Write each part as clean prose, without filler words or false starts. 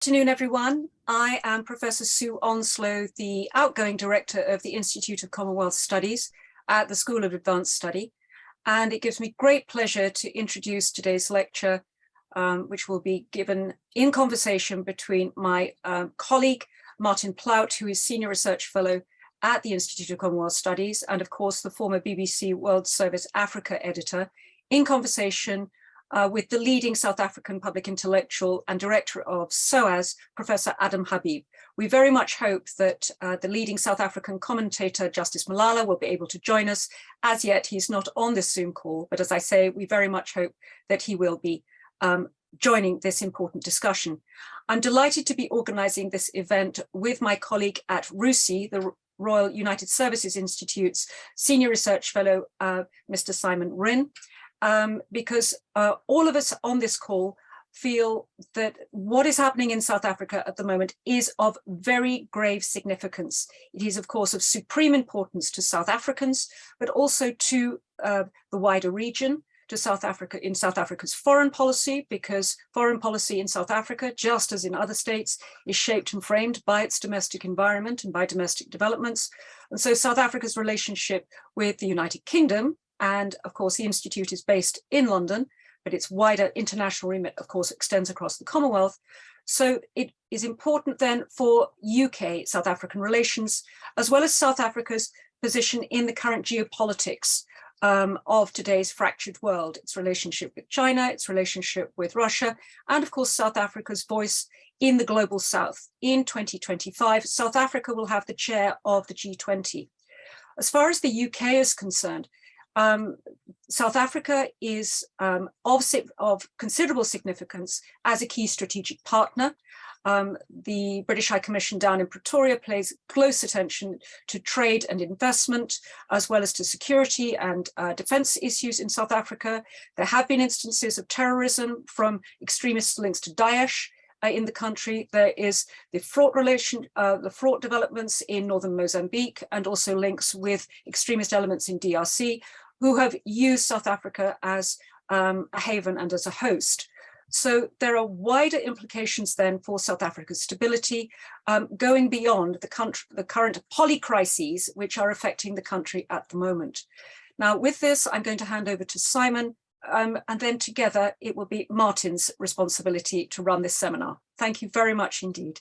afternoon, everyone. I am Professor Sue Onslow, the outgoing director of the Institute of Commonwealth Studies at the School of Advanced Study. And it gives me great pleasure to introduce today's lecture, which will be given in conversation between my colleague, Martin Plout, who is Senior Research Fellow at the Institute of Commonwealth Studies, and of course, the former BBC World Service Africa editor, in conversation with the leading South African public intellectual and director of SOAS, Professor Adam Habib. We very much hope that the leading South African commentator, Justice Malala, will be able to join us. As yet, he's not on this Zoom call, but as I say, we very much hope that he will be joining this important discussion. I'm delighted to be organizing this event with my colleague at RUSI, the Royal United Services Institute's Senior Research Fellow, Mr. Simon Rinn. Because all of us on this call feel that what is happening in South Africa at the moment is of very grave significance. It is, of course, of supreme importance to South Africans, but also to the wider region, to South Africa, in South Africa's foreign policy, because foreign policy in South Africa, just as in other states, is shaped and framed by its domestic environment and by domestic developments. And so South Africa's relationship with the United Kingdom, and of course, the Institute is based in London, but its wider international remit, of course, extends across the Commonwealth. So it is important then for UK-South African relations, as well as South Africa's position in the current geopolitics of today's fractured world, its relationship with China, its relationship with Russia, and of course, South Africa's voice in the global South. In 2025, South Africa will have the chair of the G20. As far as the UK is concerned, South Africa is of considerable significance as a key strategic partner. The British High Commission down in Pretoria pays close attention to trade and investment, as well as to security and defense issues in South Africa. There have been instances of terrorism from extremist links to Daesh in the country. There is the fraught developments in northern Mozambique, and also links with extremist elements in DRC, who have used South Africa as a haven and as a host. So there are wider implications then for South Africa's stability, going beyond the current polycrises which are affecting the country at the moment. Now, with this, I'm going to hand over to Simon, and then together it will be Martin's responsibility to run this seminar. Thank you very much indeed.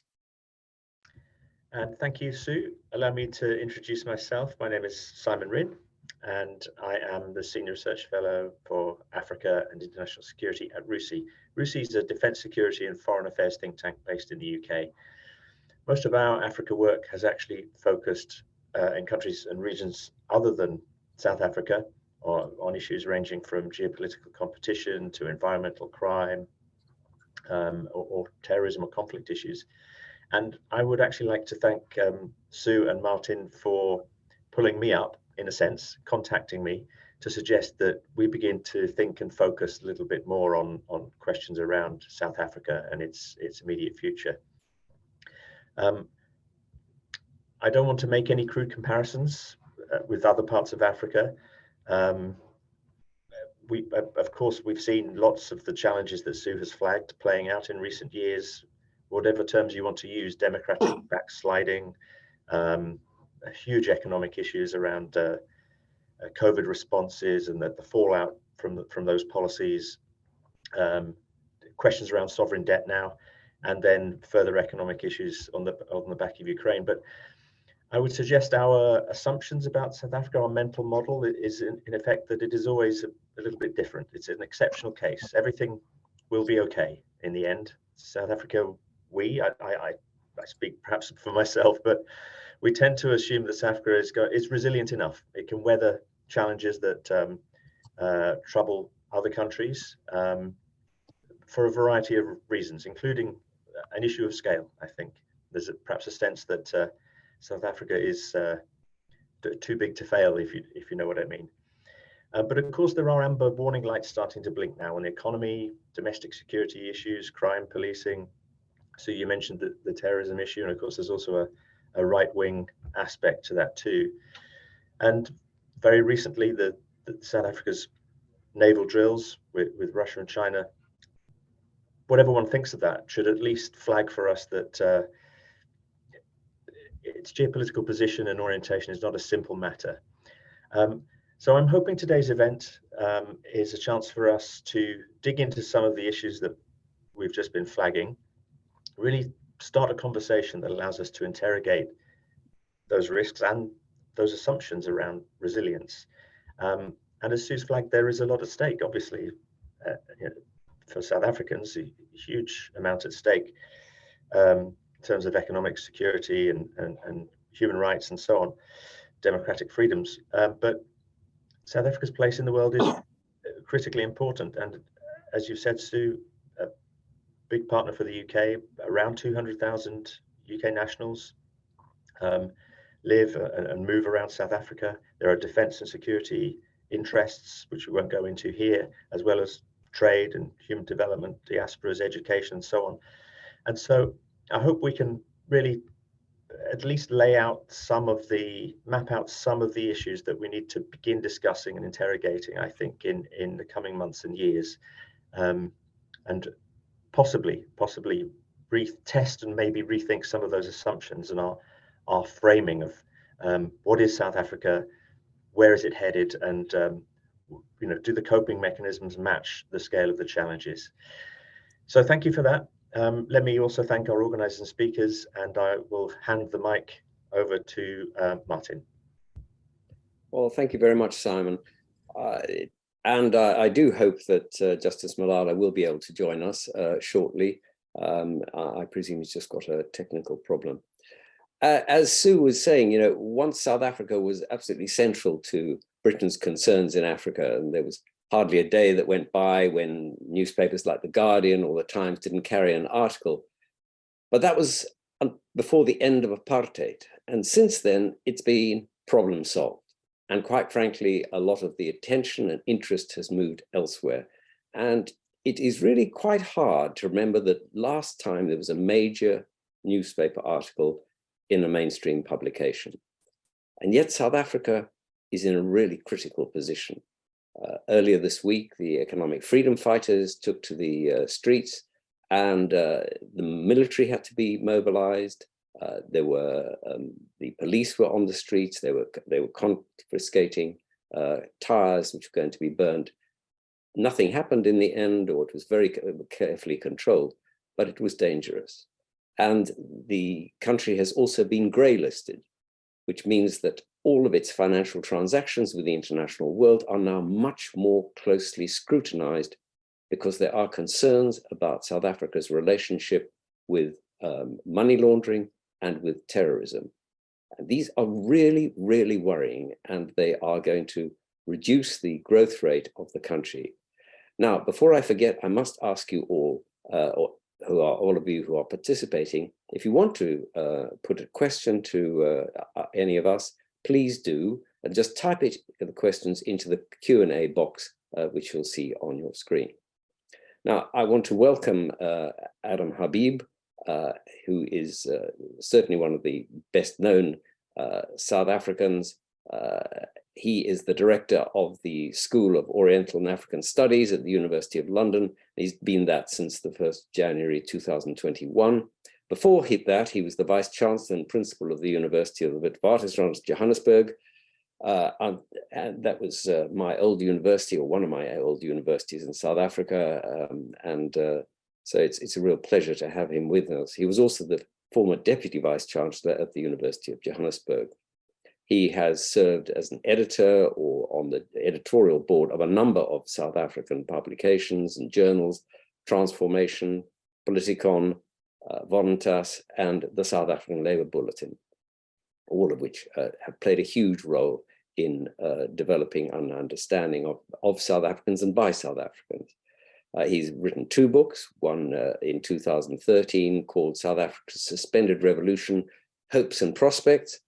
And thank you, Sue. Allow me to introduce myself. My name is Simon Rinn, and I am the Senior Research Fellow for Africa and International Security at RUSI. RUSI is a defence, security and foreign affairs think tank based in the UK. Most of our Africa work has actually focused in countries and regions other than South Africa, or on issues ranging from geopolitical competition to environmental crime, or terrorism or conflict issues. And I would actually like to thank Sue and Martin for pulling me up, in a sense, contacting me to suggest that we begin to think and focus a little bit more on questions around South Africa and its immediate future. I don't want to make any crude comparisons with other parts of Africa. Of course, we've seen lots of the challenges that Sue has flagged playing out in recent years, whatever terms you want to use: democratic backsliding, huge economic issues around COVID responses and the fallout from those policies, questions around sovereign debt now, and then further economic issues on the back of Ukraine. But I would suggest our assumptions about South Africa, our mental model, is in effect that it is always a little bit different. It's an exceptional case. Everything will be okay in the end. South Africa, I speak perhaps for myself, but we tend to assume that South Africa is resilient enough. It can weather challenges that trouble other countries for a variety of reasons, including an issue of scale. I think there's perhaps a sense that South Africa is too big to fail, if you know what I mean. But of course, there are amber warning lights starting to blink now on the economy, domestic security issues, crime, policing. So you mentioned the terrorism issue, and of course, there's also a right-wing aspect to that too. And very recently, the South Africa's naval drills with Russia and China whatever one thinks of that should at least flag for us that its geopolitical position and orientation is not a simple matter. So I'm hoping today's event is a chance for us to dig into some of the issues that we've just been flagging, really start a conversation that allows us to interrogate those risks and those assumptions around resilience. And as Sue's flagged, there is a lot at stake, obviously, for South Africans, a huge amount at stake in terms of economic security and human rights and so on, democratic freedoms. But South Africa's place in the world is critically important. And as you said, Sue, a big partner for the UK, around 200,000 UK nationals live and move around South Africa. There are defense and security interests, which we won't go into here, as well as trade and human development, diasporas, education, and so on. And so I hope we can really at least map out some of the issues that we need to begin discussing and interrogating, I think, in the coming months and years, and possibly retest and maybe rethink some of those assumptions and our framing of what is South Africa, where is it headed, and do the coping mechanisms match the scale of the challenges? So thank you for that. Let me also thank our organisers and speakers, and I will hand the mic over to Martin. Well, thank you very much, Simon. And I do hope that Justice Malala will be able to join us shortly. I presume he's just got a technical problem. As Sue was saying, once South Africa was absolutely central to Britain's concerns in Africa, and there was hardly a day that went by when newspapers like The Guardian or The Times didn't carry an article. But that was before the end of apartheid. And since then, it's been problem solved. And quite frankly, a lot of the attention and interest has moved elsewhere. And it is really quite hard to remember that last time there was a major newspaper article in a mainstream publication. And yet South Africa is in a really critical position. Earlier this week, the economic freedom fighters took to the streets, and the military had to be mobilized. The police were on the streets. They were confiscating tires which were going to be burned. Nothing happened in the end, or it was very carefully controlled, but it was dangerous. And the country has also been greylisted, which means that all of its financial transactions with the international world are now much more closely scrutinized, because there are concerns about South Africa's relationship with money laundering and with terrorism. And these are really, really worrying, and they are going to reduce the growth rate of the country. Now, before I forget, I must ask you all, all of you who are participating, if you want to put a question to any of us, please do, and just type the questions into the Q&A box, which you'll see on your screen. Now, I want to welcome Adam Habib, who is certainly one of the best known South Africans. He is the director of the School of Oriental and African Studies at the University of London. He's been that since the 1st January 2021. Before that, he was the Vice Chancellor and Principal of the University of the Witwatersrand, Johannesburg. And that was my old university, or one of my old universities in South Africa. So it's a real pleasure to have him with us. He was also the former Deputy Vice Chancellor at the University of Johannesburg. He has served as an editor or on the editorial board of a number of South African publications and journals, Transformation, Politicon, Voluntas, and the South African Labour Bulletin, all of which have played a huge role in developing an understanding of South Africans and by South Africans. He's written 2 books, one in 2013 called South Africa's Suspended Revolution, Hopes and Prospects,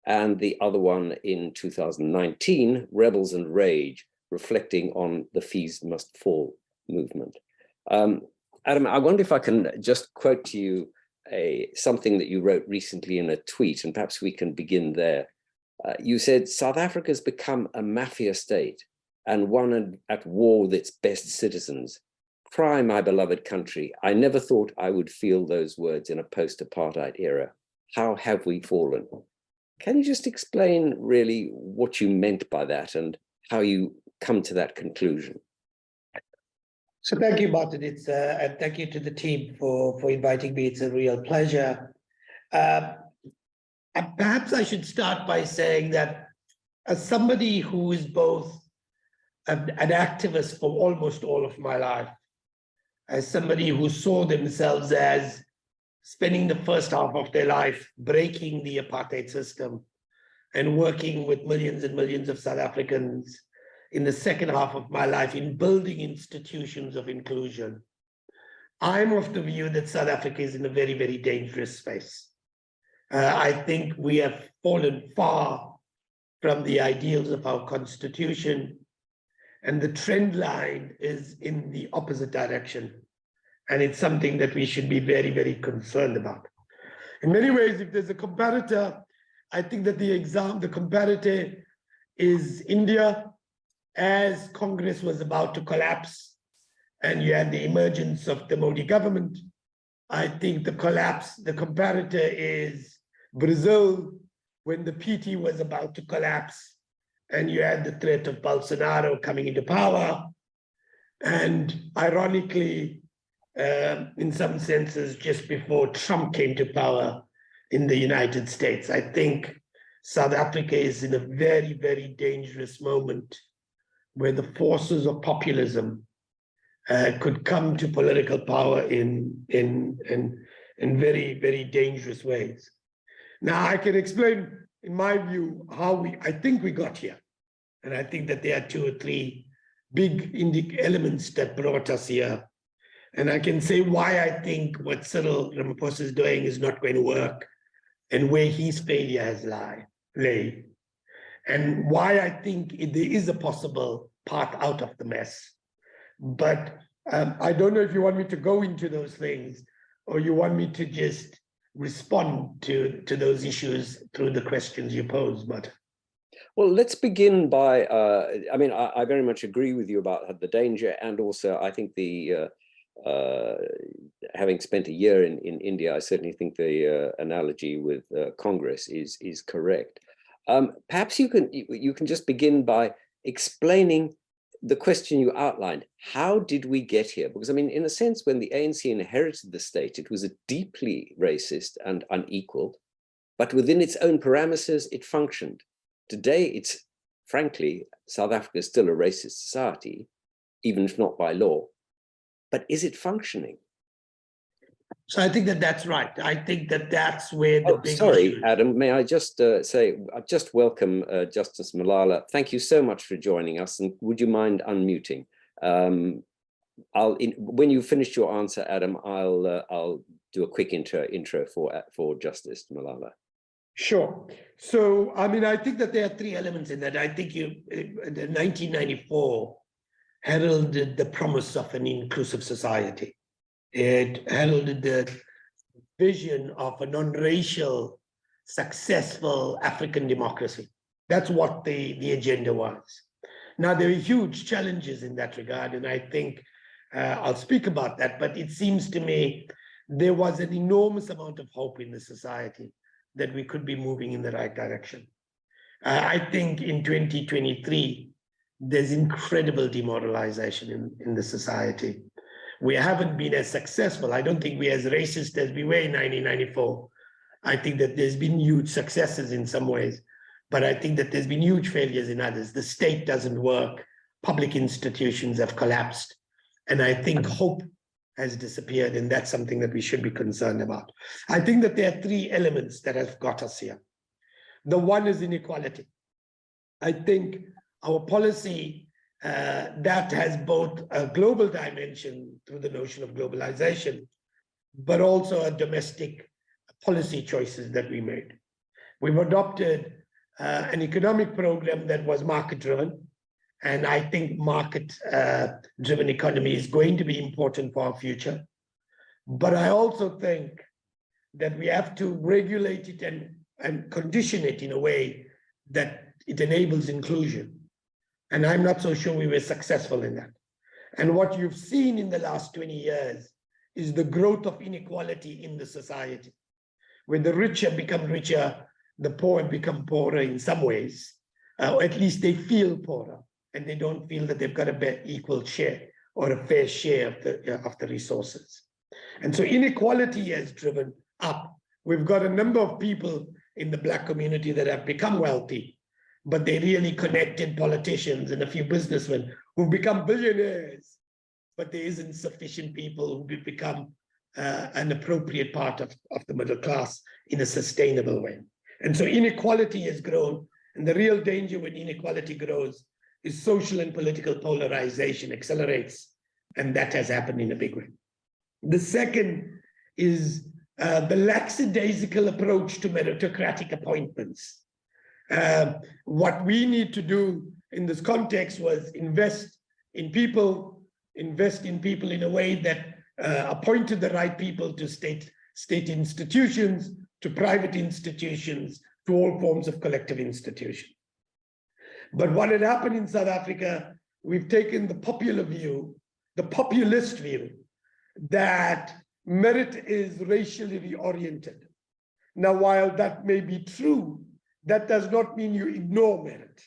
and the other one in 2019, Rebels and Rage, reflecting on the Fees Must Fall movement. Adam, I wonder if I can just quote to you something that you wrote recently in a tweet, and perhaps we can begin there. You said, South Africa has become a mafia state and one at war with its best citizens, cry, my beloved country. I never thought I would feel those words in a post-apartheid era. How have we fallen? Can you just explain really what you meant by that and how you come to that conclusion? So thank you, Martin. And thank you to the team for inviting me. It's a real pleasure. And perhaps I should start by saying that as somebody who is both an activist for almost all of my life, as somebody who saw themselves as spending the first half of their life breaking the apartheid system and working with millions and millions of South Africans in the second half of my life in building institutions of inclusion, I'm of the view that South Africa is in a very, very dangerous space. I think we have fallen far from the ideals of our constitution, and the trend line is in the opposite direction. And it's something that we should be very, very concerned about. In many ways, if there's a comparator, I think that the comparator is India, as Congress was about to collapse and you had the emergence of the Modi government. I think the comparator is Brazil, when the PT was about to collapse and you had the threat of Bolsonaro coming into power. And ironically, in some senses, just before Trump came to power in the United States. I think South Africa is in a very, very dangerous moment where the forces of populism could come to political power in very, very dangerous ways. Now, I can explain, in my view, how I think we got here. And I think that there are 2 or 3 big elements that brought us here. And I can say why I think what Cyril Ramaphosa is doing is not going to work and where his failure has lay. And why I think there is a possible path out of the mess. But I don't know if you want me to go into those things or you want me to just respond to those issues through the questions you pose, but. Well, let's begin by, I mean, I very much agree with you about the danger, and also I think having spent a year in India, I certainly think the analogy with Congress is correct. Perhaps you can just begin by explaining the question you outlined. How did we get here? Because I mean, in a sense, when the ANC inherited the state, it was a deeply racist and unequal, but within its own parameters, it functioned. Today, it's frankly, South Africa is still a racist society, even if not by law. But is it functioning? So I think that that's right. I think that that's where the big issue is. Adam, may I just say, I just welcome Justice Malala. Thank you so much for joining us. And would you mind unmuting? When you finished your answer, Adam, I'll do a quick intro for Justice Malala. Sure. So, I mean, I think that there are 3 elements in that. I think the 1994 heralded the promise of an inclusive society. It heralded the vision of a non-racial, successful African democracy. That's what the agenda was. Now, there are huge challenges in that regard, and I think I'll speak about that, but it seems to me there was an enormous amount of hope in the society that we could be moving in the right direction. I think in 2023, there's incredible demoralization in the society. We haven't been as successful. I don't think we're as racist as we were in 1994. I think that there's been huge successes in some ways, but I think that there's been huge failures in others. The state doesn't work. Public institutions have collapsed. And I think hope has disappeared, and that's something that we should be concerned about. I think that there are 3 elements that have got us here. The one is inequality. I think our policy that has both a global dimension through the notion of globalization, but also a domestic policy choices that we made. We've adopted an economic program that was market-driven, and I think market-driven economy is going to be important for our future. But I also think that we have to regulate it and condition it in a way that it enables inclusion. And I'm not so sure we were successful in that. And what you've seen in the last 20 years is the growth of inequality in the society, where the rich have become richer, the poor have become poorer in some ways, or at least they feel poorer, and they don't feel that they've got a equal share or a fair share of the resources. And so inequality has driven up. We've got a number of people in the Black community that have become wealthy, but they really connected politicians and a few businessmen who've become billionaires, but there isn't sufficient people who become an appropriate part of the middle class in a sustainable way. And so inequality has grown, and the real danger when inequality grows is social and political polarization accelerates, and that has happened in a big way. The second is the lackadaisical approach to meritocratic appointments. What we need to do in this context was invest in people in a way that appointed the right people to state institutions, to private institutions, to all forms of collective institutions. But what had happened in South Africa, we've taken the popular view, the populist view, that merit is racially reoriented. Now, while that may be true, that does not mean you ignore merit.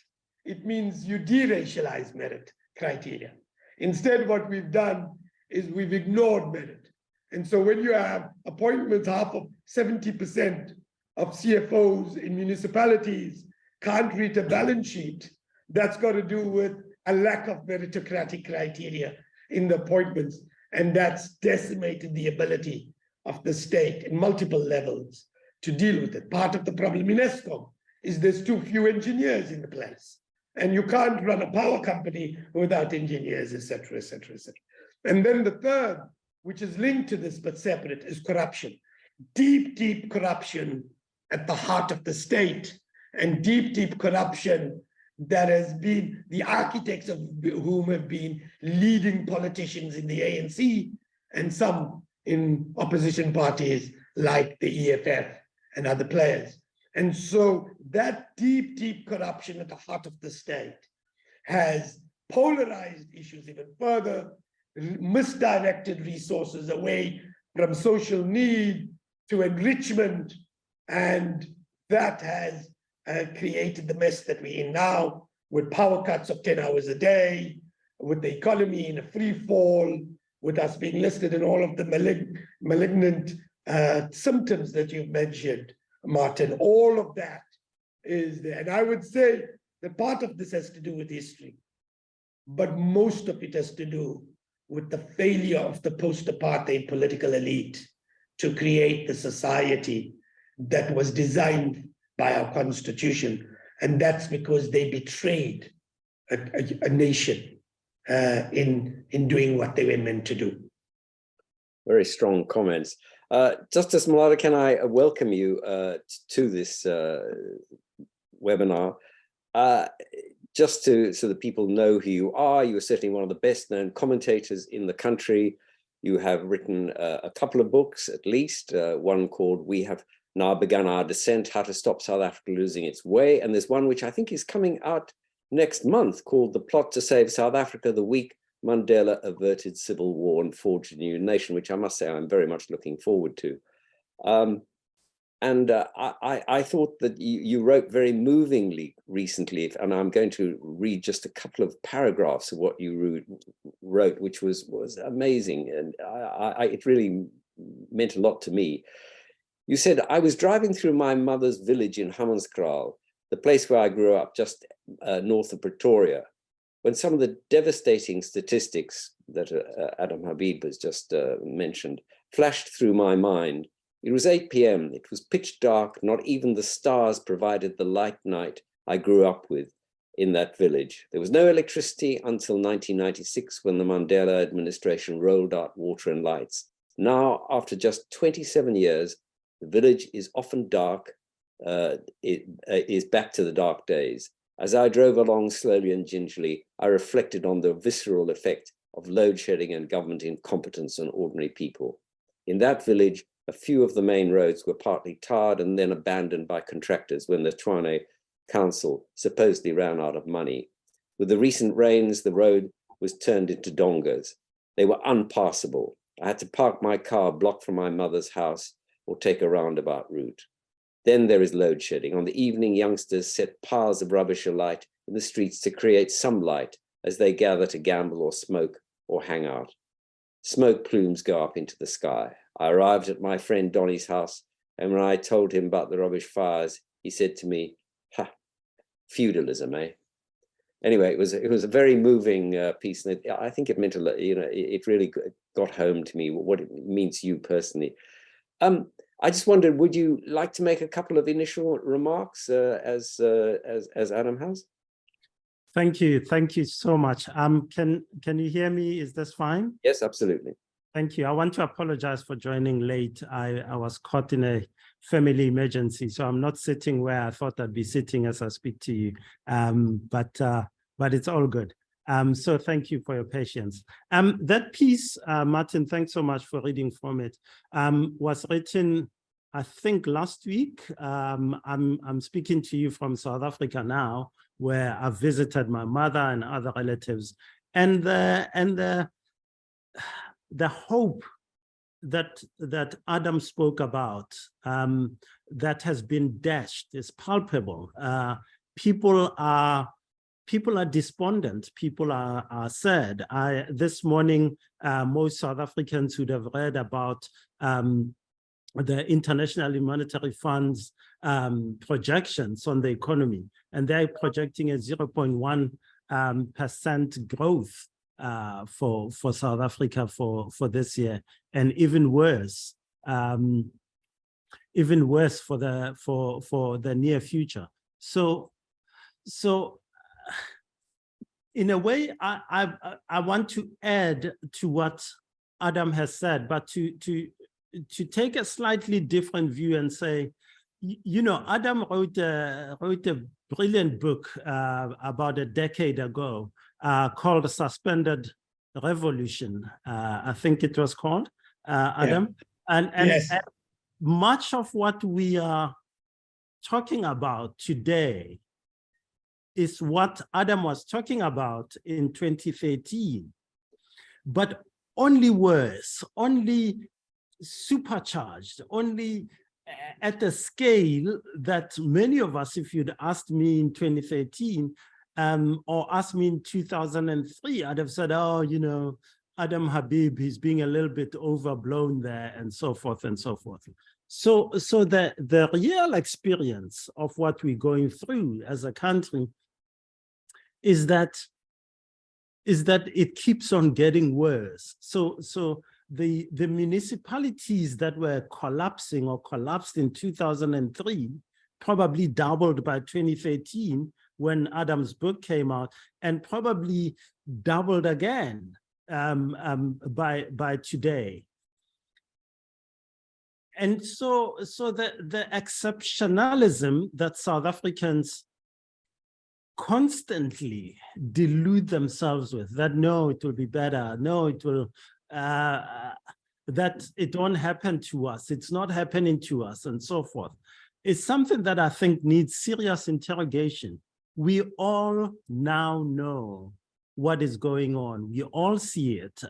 It means you deracialize merit criteria. Instead, what we've done is we've ignored merit. And so when you have appointments, half of 70% of CFOs in municipalities can't read a balance sheet, that's got to do with a lack of meritocratic criteria in the appointments. And that's decimated the ability of the state in multiple levels to deal with it. Part of the problem in ESCOM is there's too few engineers in the place. And you can't run a power company without engineers, et cetera, et cetera, et cetera. And then the third, which is linked to this but separate, is corruption. Deep, deep corruption at the heart of the state, and deep, deep corruption that has been the architects of whom have been leading politicians in the ANC and some in opposition parties like the EFF and other players. And so that deep, deep corruption at the heart of the state has polarized issues even further, misdirected resources away from social need to enrichment, and that has created the mess that we're in now, with power cuts of 10 hours a day, with the economy in a free fall, with us being listed in all of the malignant symptoms that you've mentioned, Martin. All of that is there. And I would say that part of this has to do with history, but most of it has to do with the failure of the post-apartheid political elite to create the society that was designed by our constitution. And that's because they betrayed a nation in doing what they were meant to do. Very strong comments. Justice Malata, can I welcome you to this webinar? Just so that people know who you are certainly one of the best known commentators in the country. You have written a couple of books, at least, one called We Have Now Begun Our Descent, How to Stop South Africa Losing Its Way. And there's one which I think is coming out next month called The Plot to Save South Africa, the Week Mandela Averted Civil War and Forged a New Nation, which I must say I'm very much looking forward to. I thought that you wrote very movingly recently, and I'm going to read just a couple of paragraphs of what you wrote, which was amazing, and it really meant a lot to me. You said, I was driving through my mother's village in Hammanskraal, the place where I grew up, just north of Pretoria, when some of the devastating statistics that Adam Habib has just mentioned flashed through my mind. It was 8 p.m. It was pitch dark. Not even the stars provided the light night I grew up with in that village. There was no electricity until 1996, when the Mandela administration rolled out water and lights. Now, after just 27 years, the village is often dark. It is back to the dark days. As I drove along slowly and gingerly, I reflected on the visceral effect of load shedding and government incompetence on ordinary people. In that village, a few of the main roads were partly tarred and then abandoned by contractors when the Tshwane Council supposedly ran out of money. With the recent rains, the road was turned into dongas. They were unpassable. I had to park my car a block from my mother's house or take a roundabout route. Then there is load shedding. On the evening, youngsters set piles of rubbish alight in the streets to create some light as they gather to gamble or smoke or hang out. Smoke plumes go up into the sky. I arrived at my friend Donnie's house, and when I told him about the rubbish fires, he said to me, "Ha, feudalism, eh?" Anyway, it was a very moving piece, and I think it meant a lot. You know, it really got home to me what it means to you personally. I just wondered, would you like to make a couple of initial remarks as Adam has? Thank you so much. Can you hear me? Is this fine? Yes, absolutely. Thank you. I want to apologize for joining late. I was caught in a family emergency, so I'm not sitting where I thought I'd be sitting as I speak to you. But it's all good. So thank you for your patience. That piece, Martin, thanks so much for reading from it, was written, I think, last week. I'm speaking to you from South Africa now, where I've visited my mother and other relatives, and the hope that Adam spoke about, that has been dashed, is palpable. People are despondent. People are sad. This morning, most South Africans would have read about the International Monetary Fund's projections on the economy, and they're projecting a 0.1% growth for South Africa for this year, and even worse for the near future. So in a way, I want to add to what Adam has said, but to take a slightly different view and say, you know, Adam wrote a brilliant book about a decade ago called Suspended Revolution. I think it was called, Adam. Yeah. And much of what we are talking about today is what Adam was talking about in 2013, but only worse, only supercharged, only at a scale that many of us, if you'd asked me in 2013 or asked me in 2003, I'd have said, oh, you know, Adam Habib, he's being a little bit overblown there, and so forth and so forth. So the real experience of what we're going through as a country is that it keeps on getting worse. So the municipalities that were collapsing or collapsed in 2003 probably doubled by 2013 when Adam's book came out, and probably doubled again by today. And so the exceptionalism that South Africans constantly delude themselves with, that no, it will be better, no, it will, that it won't happen to us, it's not happening to us, and so forth, is something that I think needs serious interrogation. We all now know what is going on. We all see it.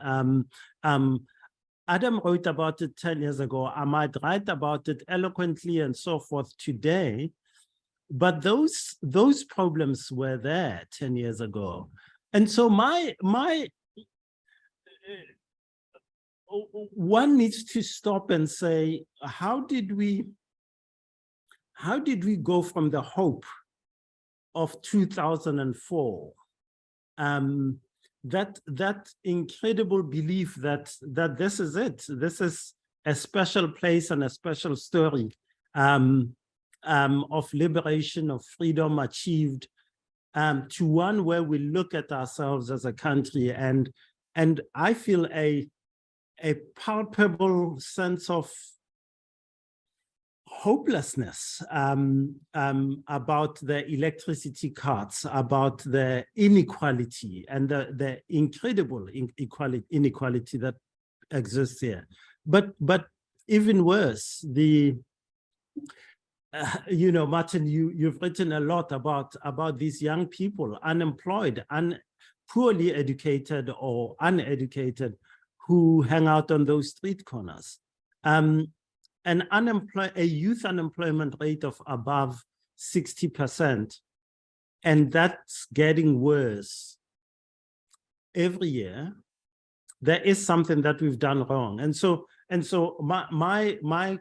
Adam wrote about it 10 years ago. I might write about it eloquently and so forth today, but those problems were there 10 years ago. And so one needs to stop and say, how did we go from the hope of 2004, that incredible belief that this is it, this is a special place and a special story of liberation, of freedom achieved, to one where we look at ourselves as a country and I feel a palpable sense of hopelessness about the electricity cuts, about the inequality and the incredible inequality that exists here. But even worse, you know, Martin, you've written a lot about these young people, unemployed, poorly educated or uneducated who hang out on those street corners. A youth unemployment rate of above 60%, and that's getting worse every year. There is something that we've done wrong, and so my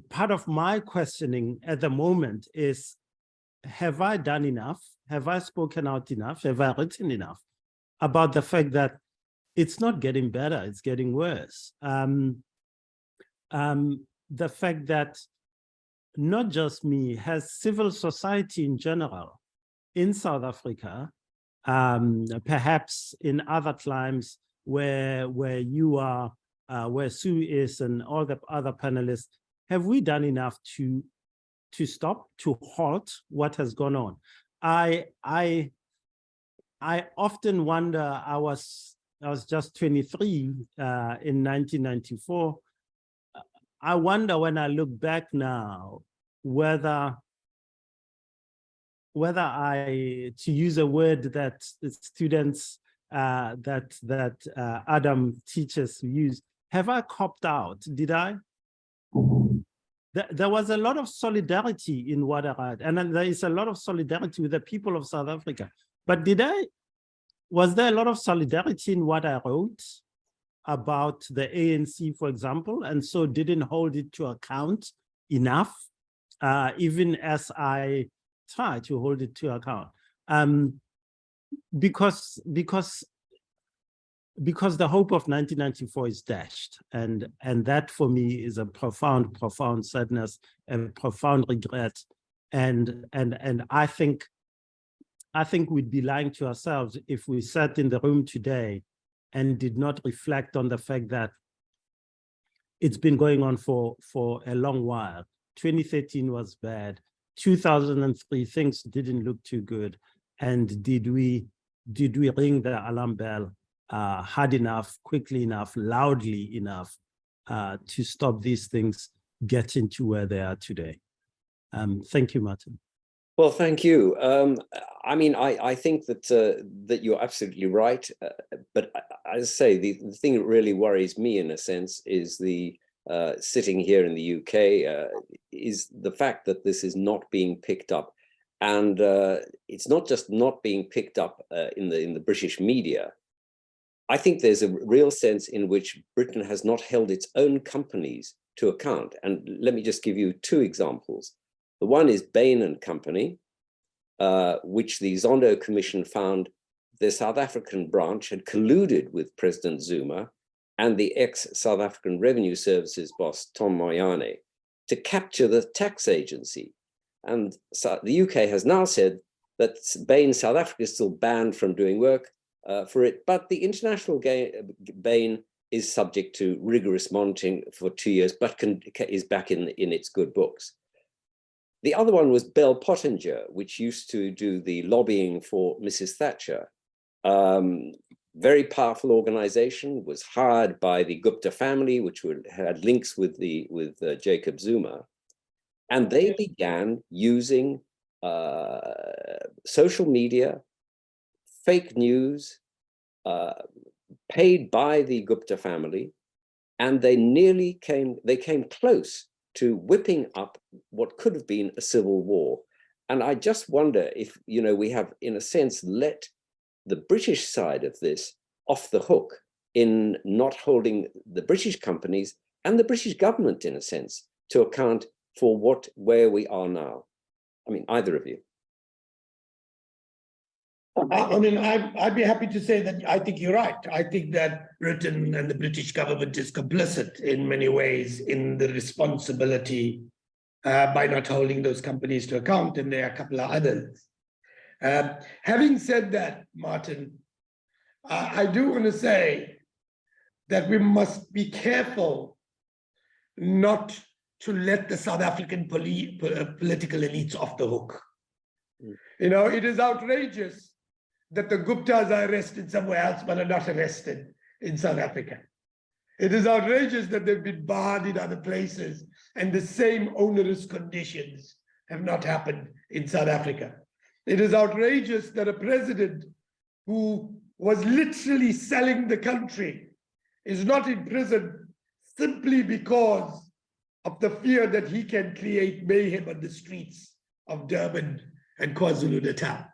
part of my questioning at the moment is: have I done enough? Have I spoken out enough? Have I written enough about the fact that it's not getting better, it's getting worse? The fact that not just me, has civil society in general in South Africa, perhaps in other climes where you are, where Sue is and all the other panelists, have we done enough to stop, to halt what has gone on? I often wonder, I was just 23 in 1994. I wonder when I look back now, whether I, to use a word that students that Adam teachers use, have I copped out? Did I? There was a lot of solidarity in what I wrote, and then there is a lot of solidarity with the people of South Africa. But was there a lot of solidarity in what I wrote about the ANC, for example, and so didn't hold it to account enough, even as I try to hold it to account? Because the hope of 1994 is dashed, and that for me is a profound sadness and profound regret, and I think we'd be lying to ourselves if we sat in the room today and did not reflect on the fact that it's been going on for a long while. 2013 was bad. 2003, things didn't look too good. And did we ring the alarm bell hard enough, quickly enough, loudly enough to stop these things getting to where they are today? Thank you, Martin. Well, thank you. I mean, I think that you're absolutely right. But as I say, the thing that really worries me, in a sense, is the sitting here in the UK, is the fact that this is not being picked up, and it's not just not being picked up in the British media. I think there's a real sense in which Britain has not held its own companies to account, and let me just give you two examples. The one is Bain and Company, which the Zondo Commission found the South African branch had colluded with President Zuma and the ex-South African Revenue Services boss, Tom Moyane, to capture the tax agency. And so the UK has now said that Bain South Africa is still banned from doing work for it, but the international Bain is subject to rigorous monitoring for 2 years, but is back in its good books. The other one was Bell Pottinger, which used to do the lobbying for Mrs. Thatcher. Very powerful organization, was hired by the Gupta family, which had links with Jacob Zuma. And they began using social media, fake news, paid by the Gupta family, and they came close to whipping up what could have been a civil war. And I just wonder if, we have, in a sense, let the British side of this off the hook in not holding the British companies and the British government, in a sense, to account for where we are now. I mean, either of you. I mean, I'd be happy to say that I think you're right. I think that Britain and the British government is complicit in many ways in the responsibility by not holding those companies to account, and there are a couple of others. Having said that, Martin, I do want to say that we must be careful not to let the South African political elites off the hook. It is outrageous that the Guptas are arrested somewhere else but are not arrested in South Africa. It is outrageous that they've been barred in other places and the same onerous conditions have not happened in South Africa. It is outrageous that a president who was literally selling the country, is not in prison simply because of the fear that he can create mayhem on the streets of Durban and KwaZulu-Natal.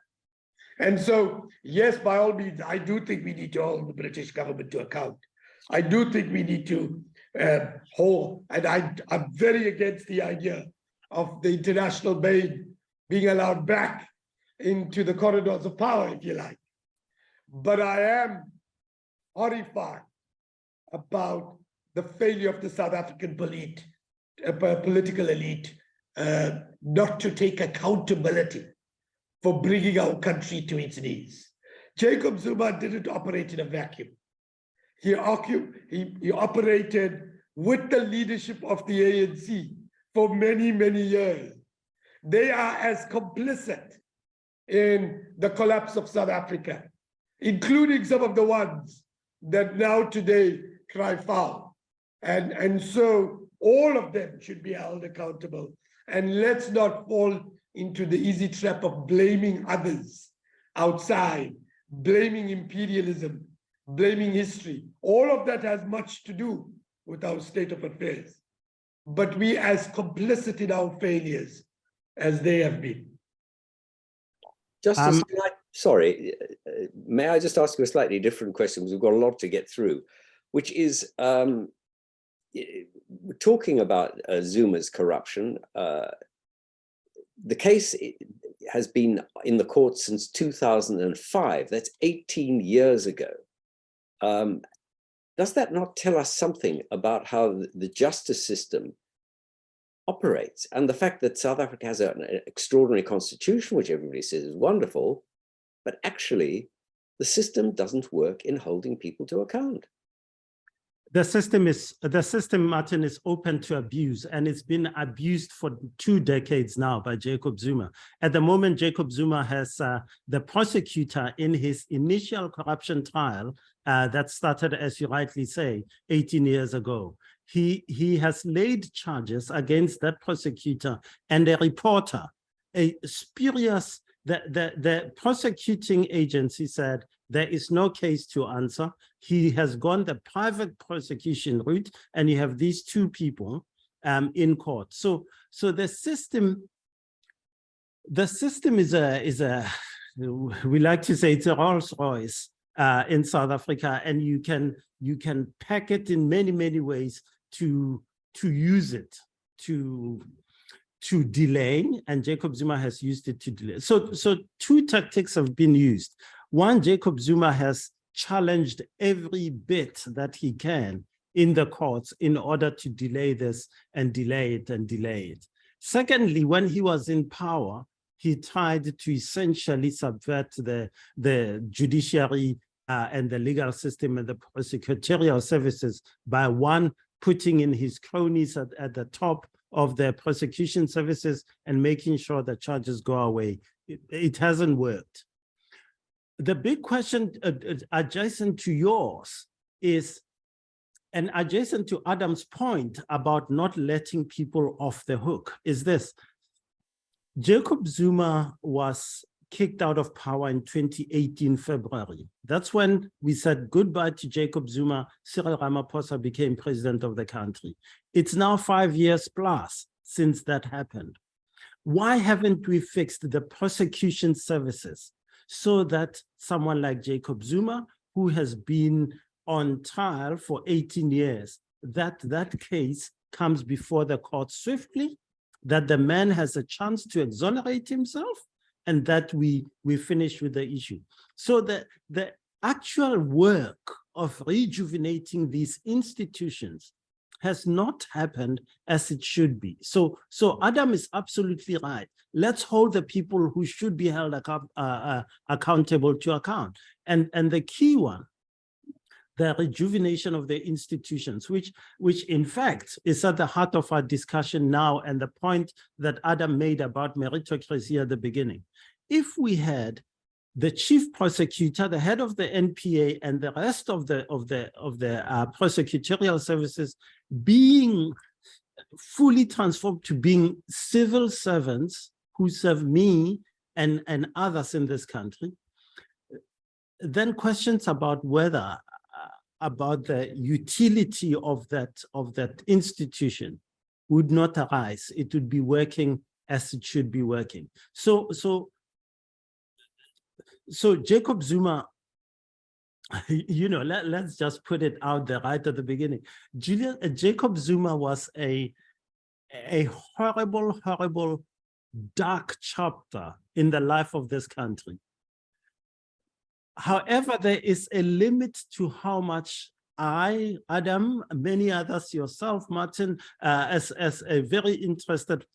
And so, yes, by all means, I do think we need to hold the British government to account. I do think we need to hold, and I'm very against the idea of the international bail being allowed back into the corridors of power, if you like. But I am horrified about the failure of the South African political elite not to take accountability for bringing our country to its knees. Jacob Zuma didn't operate in a vacuum. He operated with the leadership of the ANC for many, many years. They are as complicit in the collapse of South Africa, including some of the ones that now today cry foul. And so all of them should be held accountable. And let's not fall into the easy trap of blaming others outside, blaming imperialism, blaming history. All of that has much to do with our state of affairs. But we as complicit in our failures as they have been. Justice, sorry, may I just ask you a slightly different question, because we've got a lot to get through, which is talking about Zuma's corruption. The case has been in the court since 2005. That's 18 years ago. Does that not tell us something about how the justice system operates, and the fact that South Africa has an extraordinary constitution, which everybody says is wonderful, but actually the system doesn't work in holding people to account? The system, Martin, is open to abuse, and it's been abused for 2 decades now by Jacob Zuma. At the moment, Jacob Zuma has the prosecutor in his initial corruption trial that started, as you rightly say, 18 years ago. He has laid charges against that prosecutor and a reporter. A spurious, the prosecuting agency said there is no case to answer. He has gone the private prosecution route, and you have these 2 people in court. So the system is a we like to say it's a Rolls Royce in South Africa, and you can pack it in many ways to use it to delay, and Jacob Zuma has used it to delay. So 2 tactics have been used. One, Jacob Zuma has challenged every bit that he can in the courts in order to delay this and delay it and delay it. Secondly, when he was in power, he tried to essentially subvert the judiciary and the legal system and the prosecutorial services by, one, putting in his cronies at the top of the prosecution services and making sure that charges go away. It hasn't worked. The big question adjacent to yours is, and adjacent to Adam's point about not letting people off the hook, is this. Jacob Zuma was kicked out of power in 2018 February. That's when we said goodbye to Jacob Zuma. Cyril Ramaphosa became president of the country. It's now 5 years plus since that happened. Why haven't we fixed the prosecution services so that someone like Jacob Zuma, who has been on trial for 18 years, that case comes before the court swiftly, that the man has a chance to exonerate himself, and that we finish with the issue. So the actual work of rejuvenating these institutions has not happened as it should be. So Adam is absolutely right. Let's hold the people who should be held accountable to account. And the key one, the rejuvenation of the institutions, which in fact is at the heart of our discussion now, and the point that Adam made about meritocracy at the beginning. If we had the chief prosecutor, the head of the NPA, and the rest of the prosecutorial services being fully transformed to being civil servants who serve me and others in this country, then questions about whether, about the utility of that institution would not arise. It would be working as it should be working. So Jacob Zuma, you know, let's just put it out there right at the beginning. Jacob Zuma was a horrible, horrible, dark chapter in the life of this country. However, there is a limit to how much I, Adam, many others, yourself, Martin, as a very interested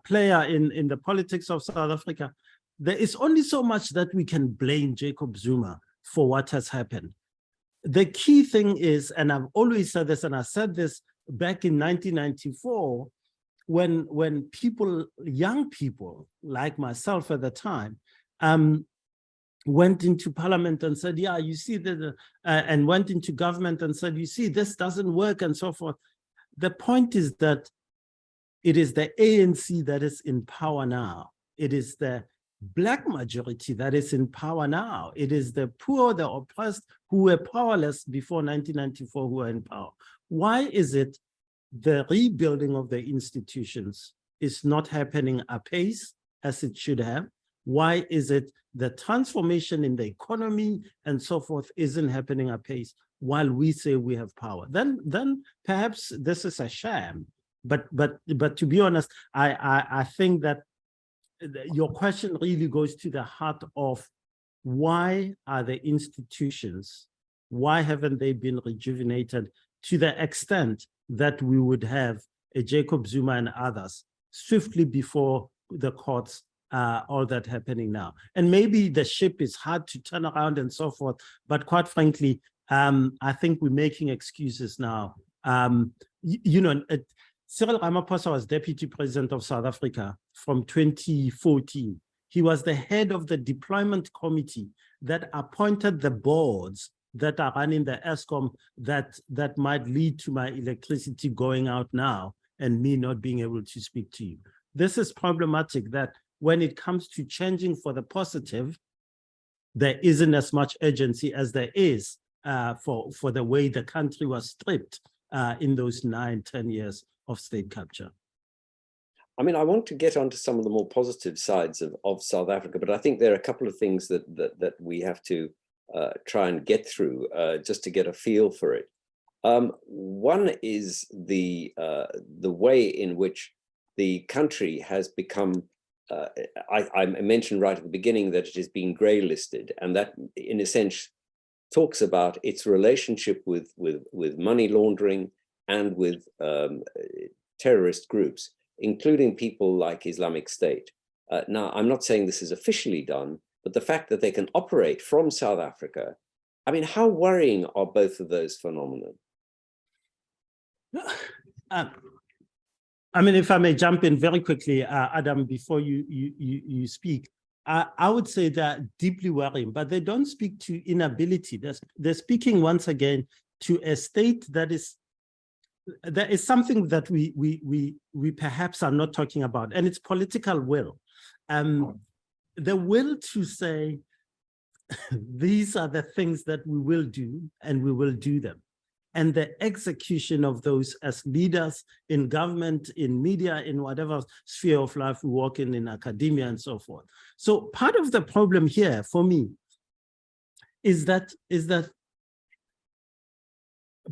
player in the politics of South Africa, there is only so much that we can blame Jacob Zuma for what has happened. The key thing is, and I've always said this, and I said this back in 1994, when people, young people like myself at the time, went into parliament and said, yeah, you see that, and went into government and said, you see, this doesn't work and so forth. The point is that it is the ANC that is in power now. It is the Black majority that is in power now. It is the poor, the oppressed, who were powerless before 1994 who are in power. Why is it the rebuilding of the institutions is not happening apace as it should have? Why is it the transformation in the economy and so forth isn't happening apace while we say we have power? Then perhaps this is a sham. But to be honest, I think that your question really goes to the heart of why are the institutions, why haven't they been rejuvenated to the extent that we would have a Jacob Zuma and others swiftly before the courts, all that happening now. And maybe the ship is hard to turn around and so forth, but quite frankly, I think we're making excuses now. You know, Cyril Ramaphosa was deputy president of South Africa from 2014. He was the head of the deployment committee that appointed the boards that are running the ESCOM that might lead to my electricity going out now and me not being able to speak to you. This is problematic that when it comes to changing for the positive, there isn't as much urgency as there is for the way the country was stripped in those 9-10 years of state capture. I mean, I want to get onto some of the more positive sides of South Africa, but I think there are a couple of things that we have to try and get through just to get a feel for it. One is the way in which the country has become, I mentioned right at the beginning that it is being greylisted, and that in a sense talks about its relationship with money laundering and with terrorist groups, including people like Islamic State. Now, I'm not saying this is officially done, but the fact that they can operate from South Africa, I mean, how worrying are both of those phenomena? I mean, if I may jump in very quickly, Adam, before you speak, I would say they're deeply worrying, but they don't speak to inability. They're speaking once again to a state that is, there is something that we perhaps are not talking about, and it's political will. The will to say, these are the things that we will do, and we will do them. And the execution of those as leaders in government, in media, in whatever sphere of life we work in academia and so forth. So part of the problem here for me is that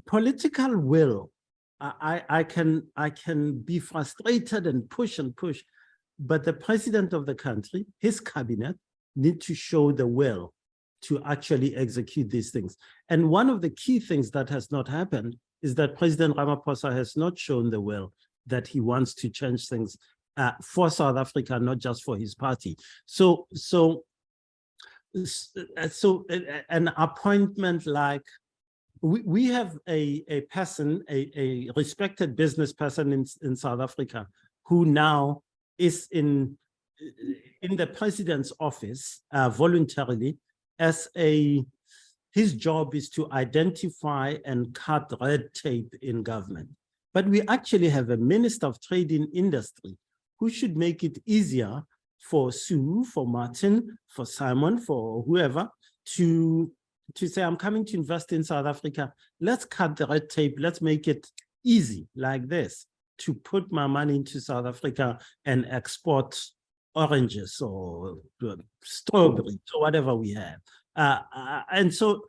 political will, I can be frustrated and push, but the president of the country, his cabinet, need to show the will to actually execute these things. And one of the key things that has not happened is that President Ramaphosa has not shown the will that he wants to change things for South Africa, not just for his party. So an appointment like, we have a person, a respected business person in South Africa who now is in the president's office voluntarily, as his job is to identify and cut red tape in government. But we actually have a Minister of Trade in Industry who should make it easier for Sue, for Martin, for Simon, for whoever, to say, I'm coming to invest in South Africa. Let's cut the red tape. Let's make it easy like this to put my money into South Africa and export oranges or strawberries or whatever we have. And so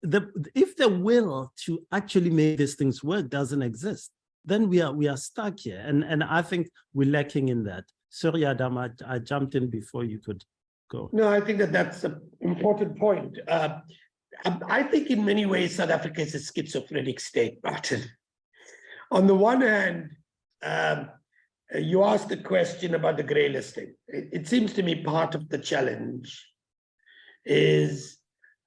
if the will to actually make these things work doesn't exist, then we are stuck here. And I think we're lacking in that. Sorry, Adam, I jumped in before you could go. No, I think that's an important point. I think in many ways, South Africa is a schizophrenic state, Martin. On the one hand, you asked the question about the greylisting. It seems to me part of the challenge is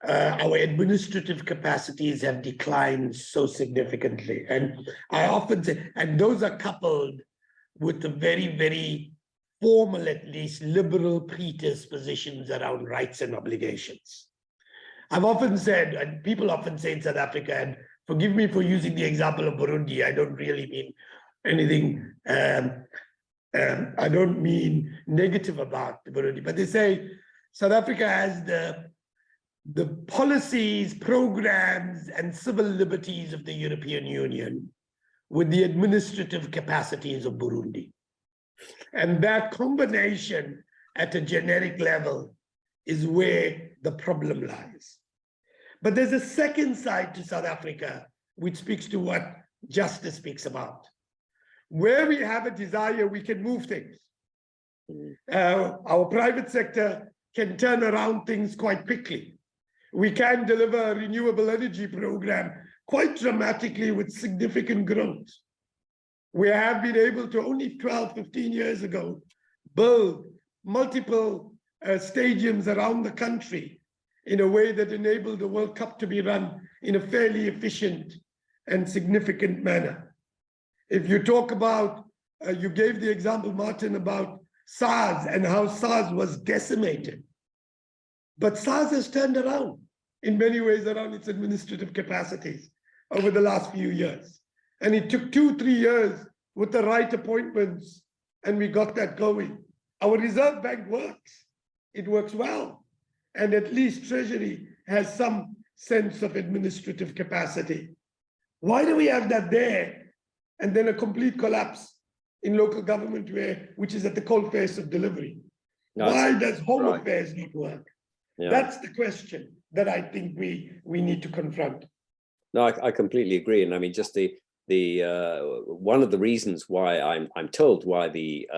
our administrative capacities have declined so significantly. And I often say, and those are coupled with the very, very formal, at least liberal predispositions around rights and obligations. I've often said, and people often say in South Africa, and forgive me for using the example of Burundi, I don't really mean anything, I don't mean negative about Burundi, but they say South Africa has the policies, programs, and civil liberties of the European Union with the administrative capacities of Burundi. And that combination at a generic level is where the problem lies. But there's a second side to South Africa, which speaks to what Justice speaks about. Where we have a desire, we can move things. Our private sector can turn around things quite quickly. We can deliver a renewable energy program quite dramatically with significant growth. We have been able to only 12, 15 years ago, build multiple stadiums around the country in a way that enabled the World Cup to be run in a fairly efficient and significant manner. If you talk about, you gave the example, Martin, about SARS and how SARS was decimated. But SARS has turned around in many ways around its administrative capacities over the last few years. And it took 2-3 years with the right appointments, and we got that going. Our Reserve Bank works. It works well. And at least Treasury has some sense of administrative capacity. Why do we have that there and then a complete collapse in local government which is at the cold face of delivery? No, why does Home Affairs not work? Yeah. That's the question that I think we need to confront. No, I completely agree. And I mean, just the one of the reasons why I'm told why the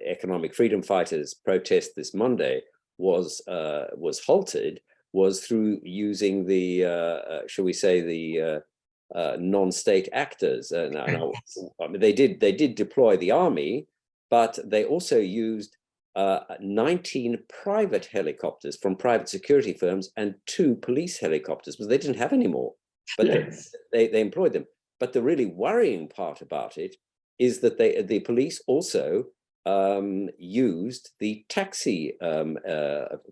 economic freedom fighters protest this Monday was halted was through using the shall we say the non-state actors. And I mean, they did deploy the army, but they also used 19 private helicopters from private security firms and 2 police helicopters, because they didn't have any more. But yes, they employed them. But the really worrying part about it is that the police also used the taxi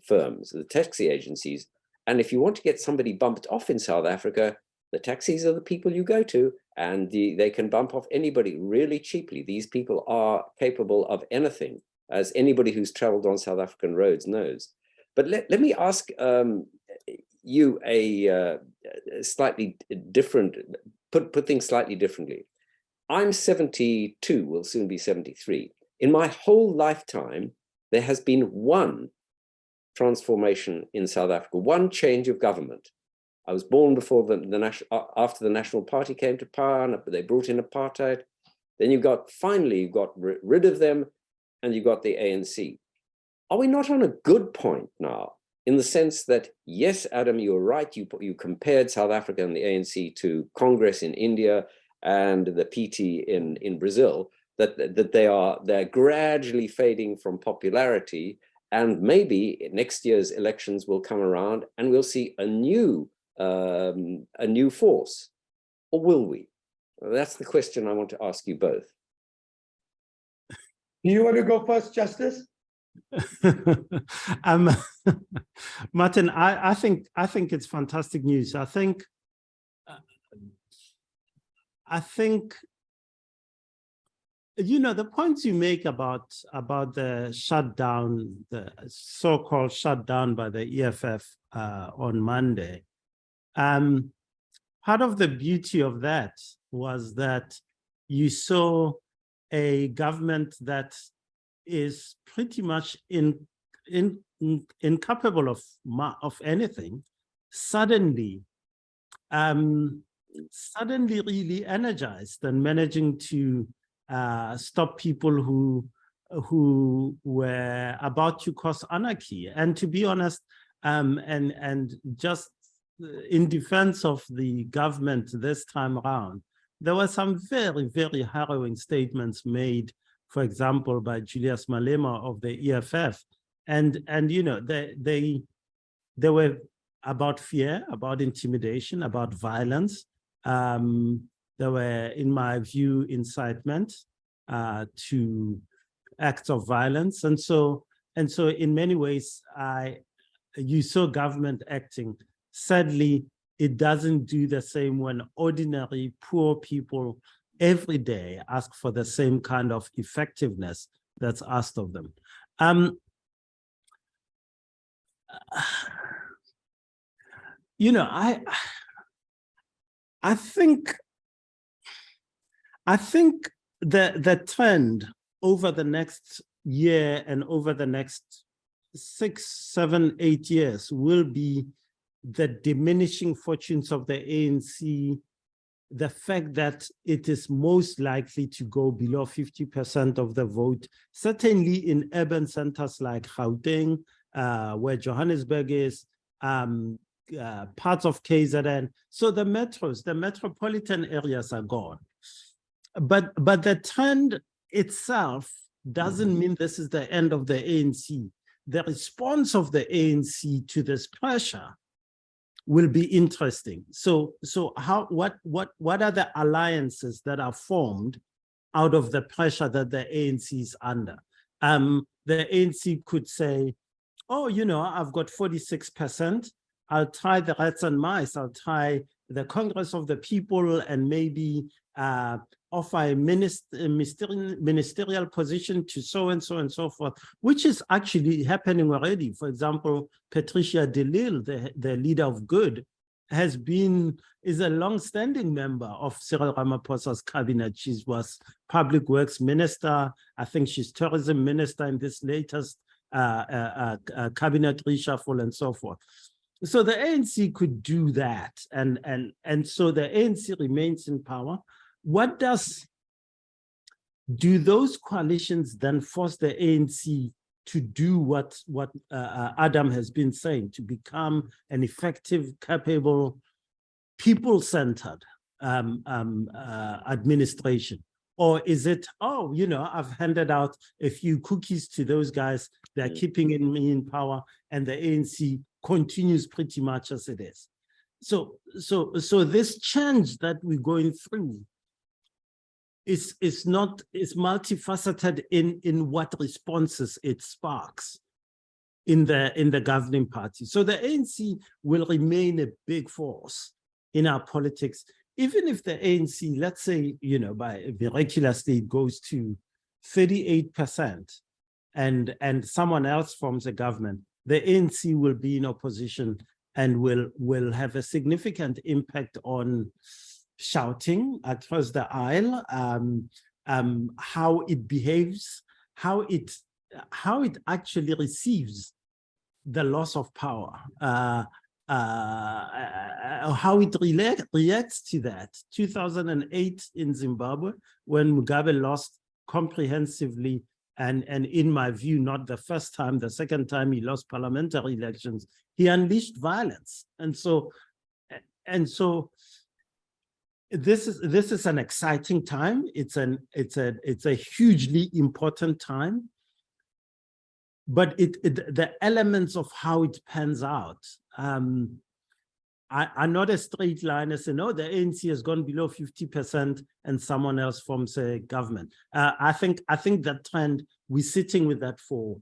firms, the taxi agencies. And if you want to get somebody bumped off in South Africa, the taxis are the people you go to, and they can bump off anybody really cheaply. These people are capable of anything, as anybody who's traveled on South African roads knows. But let me ask you a slightly different, put things slightly differently. I'm 72, will soon be 73. In my whole lifetime, there has been one transformation in South Africa, one change of government. I was born before after the National Party came to power, and they brought in apartheid. Then finally you got rid of them, and you got the ANC. Are we not on a good point now, in the sense that, yes, Adam, you're right, you compared South Africa and the ANC to Congress in India and the PT in Brazil, that they're gradually fading from popularity, and maybe next year's elections will come around and we'll see a new force, or will we? That's the question I want to ask you both. Do you want to go first, Justice? Martin, I think it's fantastic news. I think you know, the points you make about the shutdown, the so-called shutdown by the EFF on Monday, part of the beauty of that was that you saw a government that is pretty much incapable of anything, suddenly really energized and managing to stop people who were about to cause anarchy. And to be honest, and just in defense of the government this time around, there were some very, very harrowing statements made, for example, by Julius Malema of the EFF. And you know, they were about fear, about intimidation, about violence. There were, in my view, incitement to acts of violence. And so in many ways, you saw government acting. Sadly, it doesn't do the same when ordinary poor people every day ask for the same kind of effectiveness that's asked of them. You know, I think the trend over the next year and over the next 6, 7, 8 years will be the diminishing fortunes of the ANC, the fact that it is most likely to go below 50% of the vote, certainly in urban centers like Gauteng, where Johannesburg is, parts of KZN. So the metros, the metropolitan areas are gone. But the trend itself doesn't mean this is the end of the ANC. The response of the ANC to this pressure will be interesting. So what are the alliances that are formed out of the pressure that the ANC is under? The ANC could say, oh, you know, I've got 46%. I'll try the rats and mice. I'll try the Congress of the People and maybe offer a ministerial position to so and so and so forth, which is actually happening already. For example, Patricia de Lille, the leader of Good, is a long-standing member of Cyril Ramaphosa's cabinet. She was public works minister. I think she's tourism minister in this latest cabinet reshuffle and so forth. So the ANC could do that, and so the ANC remains in power. Do those coalitions then force the ANC to do what Adam has been saying, to become an effective, capable, people-centered administration? Or is it, oh, you know, I've handed out a few cookies to those guys, they're keeping me in power, and the ANC continues pretty much as it is. So this change that we're going through is multifaceted in what responses it sparks in the governing party. So the ANC will remain a big force in our politics, even if the ANC, let's say, you know, by miraculously it goes to 38% and someone else forms a government, the ANC will be in opposition and will have a significant impact on shouting across the aisle, how it behaves, how it actually receives the loss of power, how it reacts to that. 2008 in Zimbabwe, when Mugabe lost comprehensively, and in my view, not the first time, the second time he lost parliamentary elections, he unleashed violence. And so this is an exciting time. It's a hugely important time. But the elements of how it pans out are not a straight line as no, the ANC has gone below 50% and someone else forms a government. I think that trend, we're sitting with that for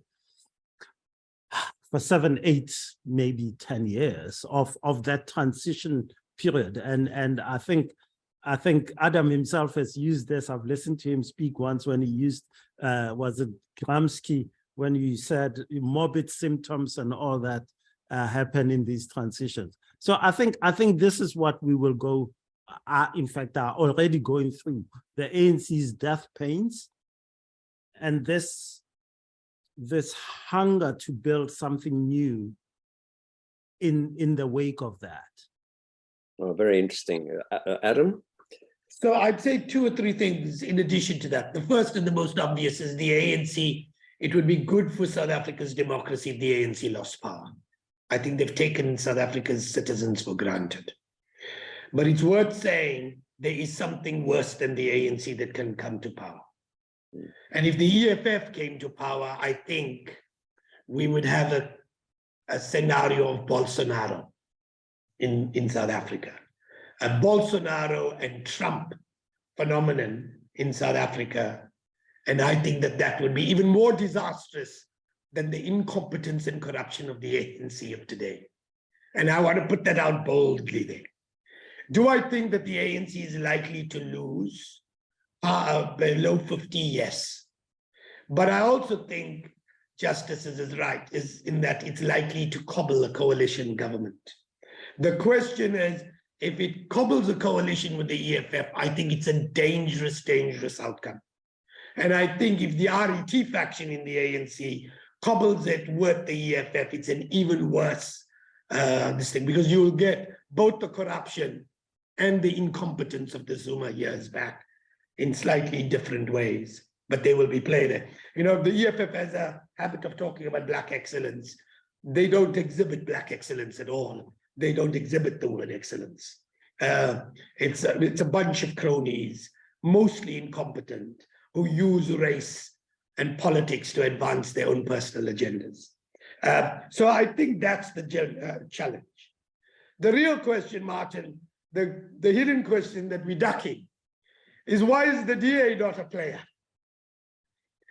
7, 8, maybe 10 years of that transition period. And I think I think Adam himself has used this. I've listened to him speak once when he used, was it Gramsci, when he said morbid symptoms and all that happen in these transitions. So I think this is what we will go, in fact, are already going through, the ANC's death pains and this hunger to build something new in the wake of that. Oh, very interesting. Adam? So I'd say 2 or 3 things in addition to that. The first and the most obvious is the ANC. It would be good for South Africa's democracy if the ANC lost power. I think they've taken South Africa's citizens for granted. But it's worth saying there is something worse than the ANC that can come to power. And if the EFF came to power, I think we would have a scenario of Bolsonaro in South Africa. A Bolsonaro and Trump phenomenon in South Africa. And I think that would be even more disastrous than the incompetence and corruption of the ANC of today. And I want to put that out boldly there. Do I think that the ANC is likely to lose below 50? Yes. But I also think Justice is right, is in that it's likely to cobble a coalition government. The question is, if it cobbles a coalition with the EFF, I think it's a dangerous, dangerous outcome. And I think if the RET faction in the ANC cobbles it with the EFF, it's an even worse this thing, because you will get both the corruption and the incompetence of the Zuma years back in slightly different ways, but they will be played. You know, the EFF has a habit of talking about Black excellence. They don't exhibit Black excellence at all. They don't exhibit the word excellence. It's a bunch of cronies, mostly incompetent, who use race and politics to advance their own personal agendas. So I think that's the challenge. The real question, Martin, the hidden question that we're ducking is, why is the DA not a player?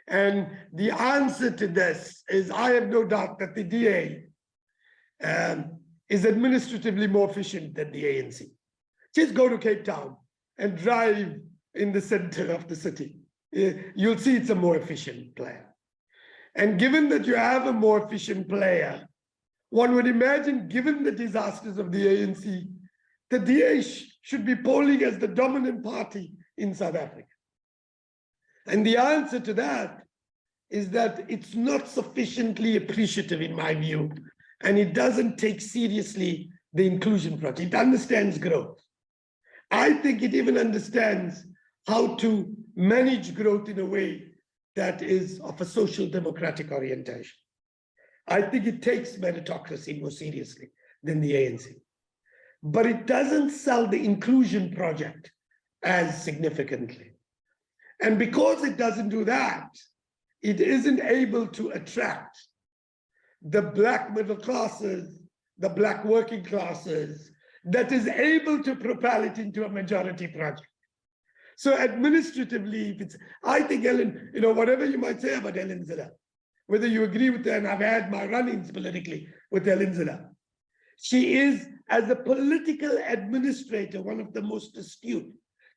And the answer to this is, I have no doubt that the DA is administratively more efficient than the ANC. Just go to Cape Town and drive in the center of the city. You'll see it's a more efficient player. And given that you have a more efficient player, one would imagine, given the disasters of the ANC, the DA should be polling as the dominant party in South Africa. And the answer to that is that it's not sufficiently appreciative, in my view, and it doesn't take seriously the inclusion project. It understands growth. I think it even understands how to manage growth in a way that is of a social democratic orientation. I think it takes meritocracy more seriously than the ANC. But it doesn't sell the inclusion project as significantly. And because it doesn't do that, it isn't able to attract the Black middle classes, the Black working classes, that is able to propel it into a majority project. So administratively, if it's, I think Ellen, you know, whatever you might say about Ellen Zille, whether you agree with her, and I've had my run-ins politically with Ellen Zille, she is, as a political administrator, one of the most astute.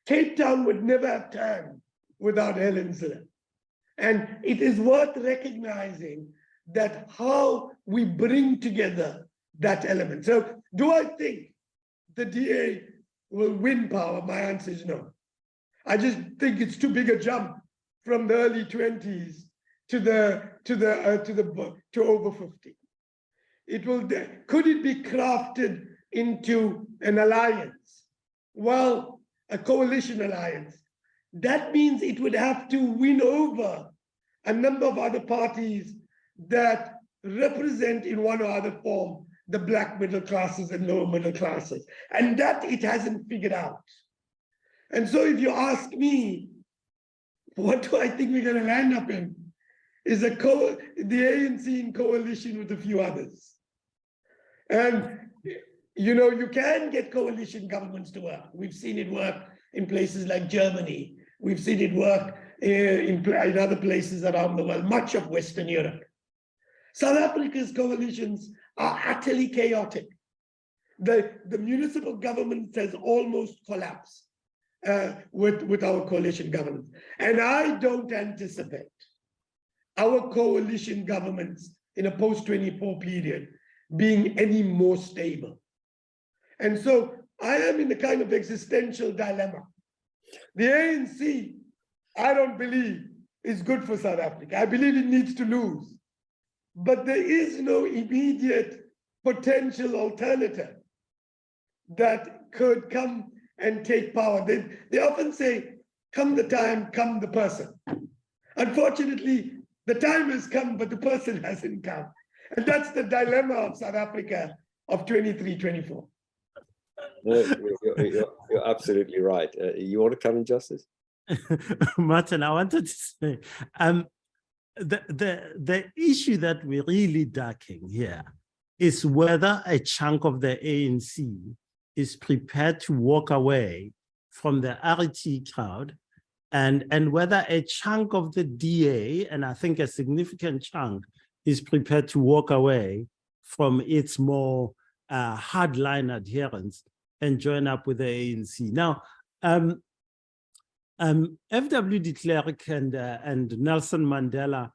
Cape Town would never have turned without Ellen Zille. And it is worth recognizing that how we bring together that element. So do I think the DA will win power? My answer is no. I just think it's too big a jump from the early 20s to over 50. It will. Could it be crafted into an alliance? Well, a coalition alliance. That means it would have to win over a number of other parties that represent in one or other form the Black middle classes and lower middle classes, and that it hasn't figured out. And so if you ask me, what do I think we're going to land up in? Is the ANC in coalition with a few others. And, you know, you can get coalition governments to work. We've seen it work in places like Germany. We've seen it work in other places around the world, much of Western Europe. South Africa's coalitions are utterly chaotic. The municipal government has almost collapsed. with our coalition governments. And I don't anticipate our coalition governments in a post-24 period being any more stable. And so I am in a kind of existential dilemma. The ANC, I don't believe, is good for South Africa. I believe it needs to lose. But there is no immediate potential alternative that could come and take power. They often say, come the time, come the person. Unfortunately, the time has come, but the person hasn't come. And that's the dilemma of South Africa of 23-24. No, you're absolutely right. You want to come in, Justice? Martin, I wanted to say, the issue that we're really ducking here is whether a chunk of the ANC is prepared to walk away from the RT crowd, and whether a chunk of the DA, and I think a significant chunk, is prepared to walk away from its more hardline adherents and join up with the ANC. Now, F.W. de Klerk and Nelson Mandela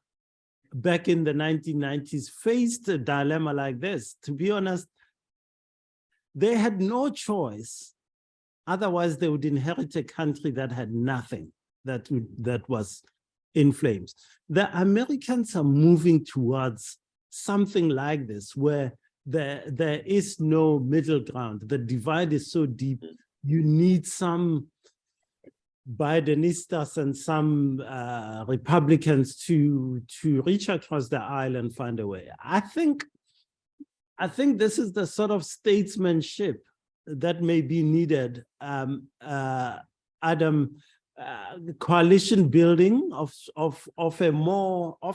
back in the 1990s faced a dilemma like this. To be honest, they had no choice. Otherwise, they would inherit a country that had nothing, that was in flames. The Americans are moving towards something like this, where there is no middle ground. The divide is so deep, you need some Bidenistas and some Republicans to reach across the aisle and find a way. I think this is the sort of statesmanship that may be needed, Adam, coalition building of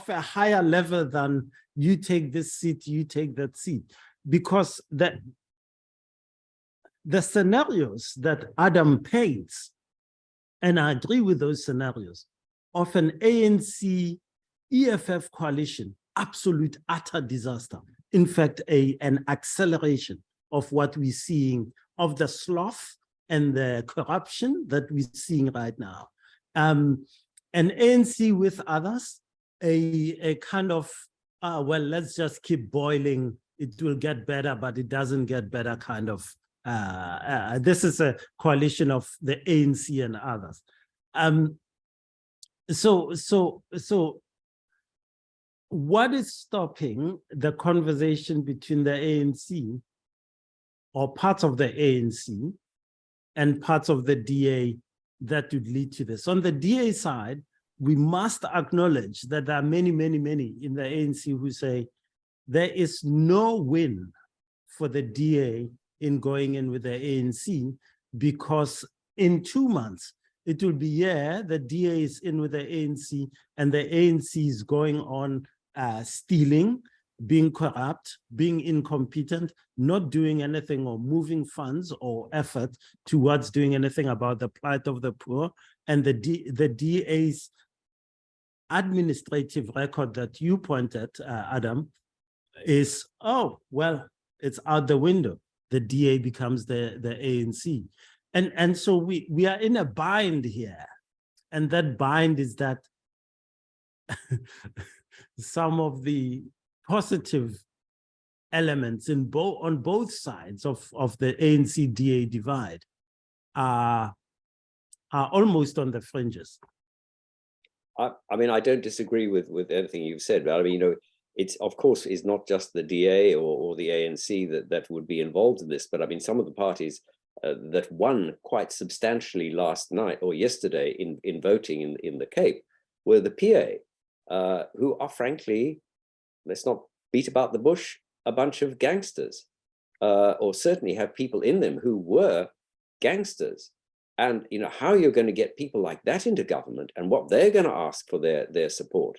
a higher level than you take this seat, you take that seat, because the scenarios that Adam paints, and I agree with those scenarios, of an ANC EFF coalition, absolute utter disaster. In fact, an acceleration of what we're seeing, of the sloth and the corruption that we're seeing right now. An ANC with others, a kind of, well, let's just keep boiling, it will get better, but it doesn't get better kind of, this is a coalition of the ANC and others. So what is stopping the conversation between the ANC or parts of the ANC and parts of the DA that would lead to this? On the DA side, we must acknowledge that there are many, many, many in the ANC who say there is no win for the DA in going in with the ANC, because in 2 months, it will be, yeah, the DA is in with the ANC and the ANC is going on stealing, being corrupt, being incompetent, not doing anything or moving funds or effort towards doing anything about the plight of the poor. And the DA's administrative record that you pointed, Adam, is, oh, well, it's out the window. The DA becomes the ANC. And so we are in a bind here. And that bind is that some of the positive elements on both sides of the ANC-DA divide are almost on the fringes. I mean, I don't disagree with anything you've said, but I mean, you know, it's, of course, is not just the DA or the ANC that would be involved in this, but I mean, some of the parties that won quite substantially last night or yesterday in voting in the Cape were the PA, who are, frankly, let's not beat about the bush, a bunch of gangsters, or certainly have people in them who were gangsters. And you know, how you're going to get people like that into government and what they're going to ask for their support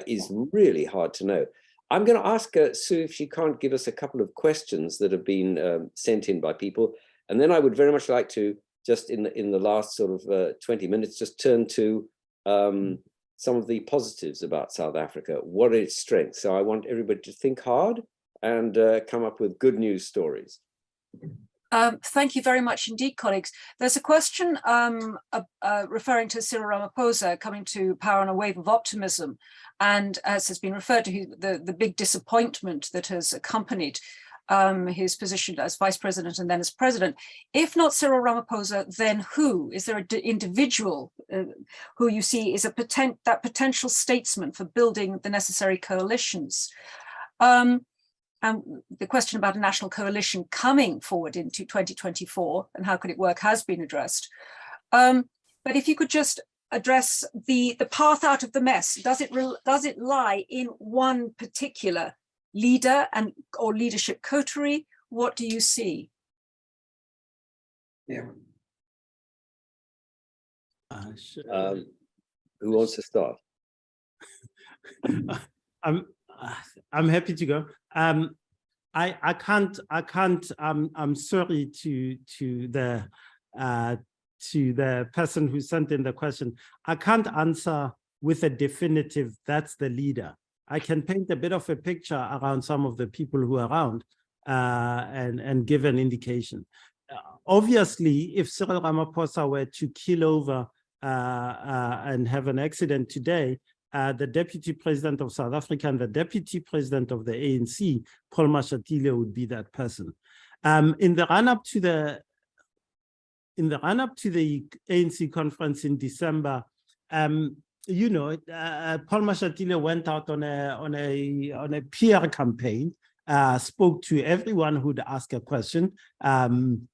is really hard to know. I'm going to ask Sue if she can't give us a couple of questions that have been sent in by people. And then I would very much like to, just in the last sort of 20 minutes, just turn to some of the positives about South Africa. What are its strengths? So I want everybody to think hard and come up with good news stories. Thank you very much indeed, colleagues. There's a question referring to Cyril Ramaphosa coming to power on a wave of optimism, and as has been referred to, the big disappointment that has accompanied his position as vice president and then as president. If not Cyril Ramaphosa, then who? Is there an individual who you see is that potential statesman for building the necessary coalitions? And the question about a national coalition coming forward into 2024 and how could it work has been addressed. But if you could just address the path out of the mess, does it lie in one particular leader or leadership coterie? What do you see? Yeah. Who wants to start? I'm happy to go. I can't. I'm sorry to the person who sent in the question. I can't answer with a definitive. That's the leader. I can paint a bit of a picture around some of the people who are around and give an indication. Obviously, if Cyril Ramaphosa were to keel over and have an accident today, the deputy president of South Africa and the deputy president of the ANC, Paul Mashatile, would be that person. In the run-up to the ANC conference in December, you know, Paul Mashatile went out on a PR campaign, spoke to everyone who'd ask a question, and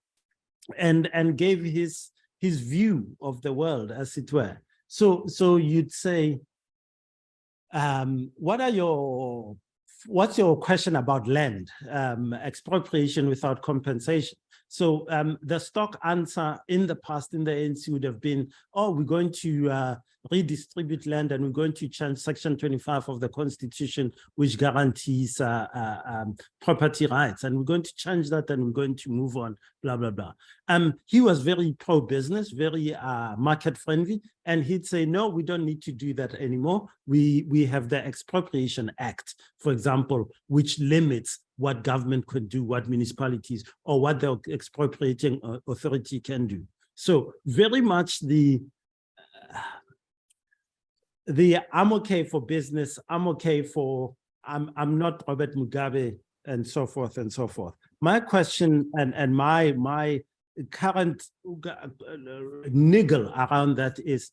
gave his view of the world, as it were. So you'd say, what's your question about land, expropriation without compensation? So the stock answer in the past in the ANC would have been, oh, we're going to redistribute land and we're going to change Section 25 of the Constitution, which guarantees property rights. And we're going to change that and we're going to move on, blah, blah, blah. He was very pro-business, very market-friendly. And he'd say, no, we don't need to do that anymore. We have the Expropriation Act, for example, which limits what government could do, what municipalities, or what the expropriating authority can do. So very much the I'm okay for business, I'm okay for, I'm not Robert Mugabe, and so forth and so forth. My question and my current niggle around that is,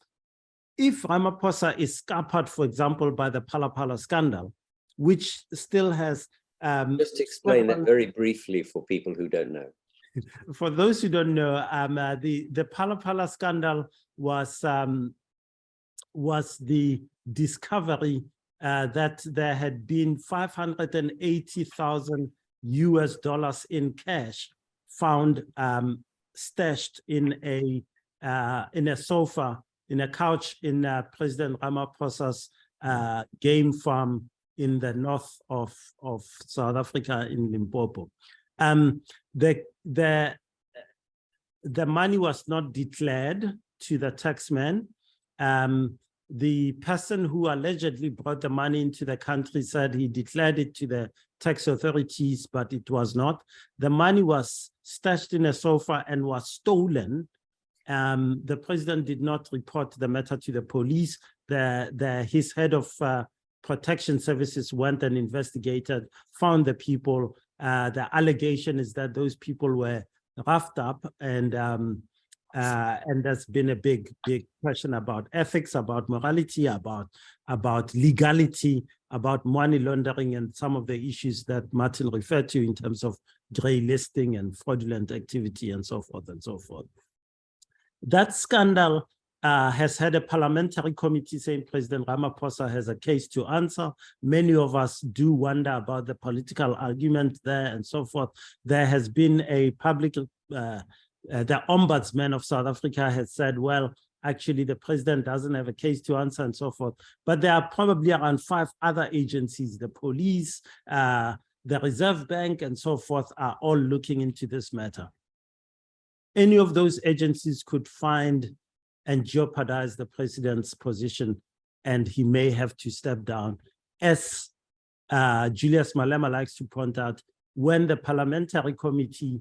if Ramaphosa is scuppered, for example, by the Phala Phala scandal, which still has just explain that very briefly for people who don't know. For those who don't know, the Phala Phala scandal was the discovery that there had been $580,000 in cash found stashed in a sofa, in a couch in President Ramaphosa's game farm in the north of South Africa in Limpopo. The money was not declared to the taxman. The person who allegedly brought the money into the country said he declared it to the tax authorities, but it was not. The money was stashed in a sofa and was stolen. The president did not report the matter to the police. His head of protection services went and investigated, found the people. The allegation is that those people were roughed up, and there's been a big question about ethics, about morality, about legality, about money laundering, and some of the issues that Martin referred to in terms of greylisting and fraudulent activity and so forth and so forth. That scandal has had a parliamentary committee saying President Ramaphosa has a case to answer. Many of us do wonder about the political argument there and so forth. There has been a public, the Ombudsman of South Africa has said, well, actually the president doesn't have a case to answer and so forth. But there are probably around 5 other agencies, the police, the Reserve Bank and so forth, are all looking into this matter. Any of those agencies could find and jeopardize the president's position, and he may have to step down. As Julius Malema likes to point out, when the parliamentary committee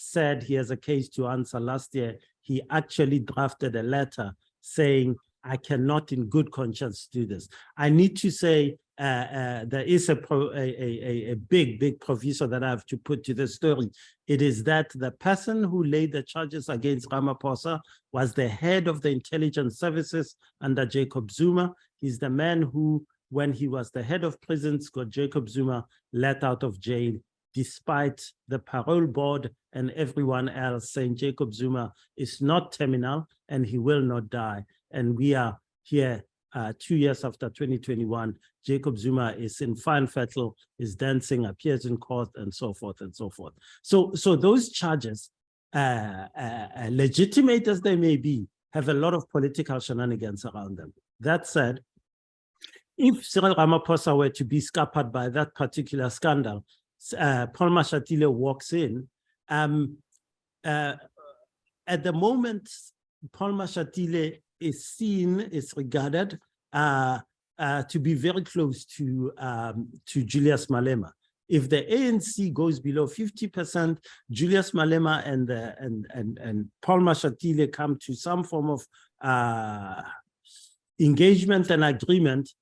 said he has a case to answer last year, he actually drafted a letter saying, I cannot in good conscience do this. I need to say there is a big proviso that I have to put to the story. It is that the person who laid the charges against Ramaphosa was the head of the intelligence services under Jacob Zuma. He's the man who, when he was the head of prisons, got Jacob Zuma let out of jail, despite the parole board and everyone else saying Jacob Zuma is not terminal and he will not die. And we are here 2 years after 2021. Jacob Zuma is in fine fettle, is dancing, appears in court, and so forth and so forth. So those charges, legitimate as they may be, have a lot of political shenanigans around them. That said, if Cyril Ramaphosa were to be scuppered by that particular scandal, Paul Mashatile walks in. At the moment, Paul Mashatile is seen, is regarded to be very close to Julius Malema. If the ANC goes below 50%, Julius Malema and Paul Mashatile come to some form of engagement and agreement,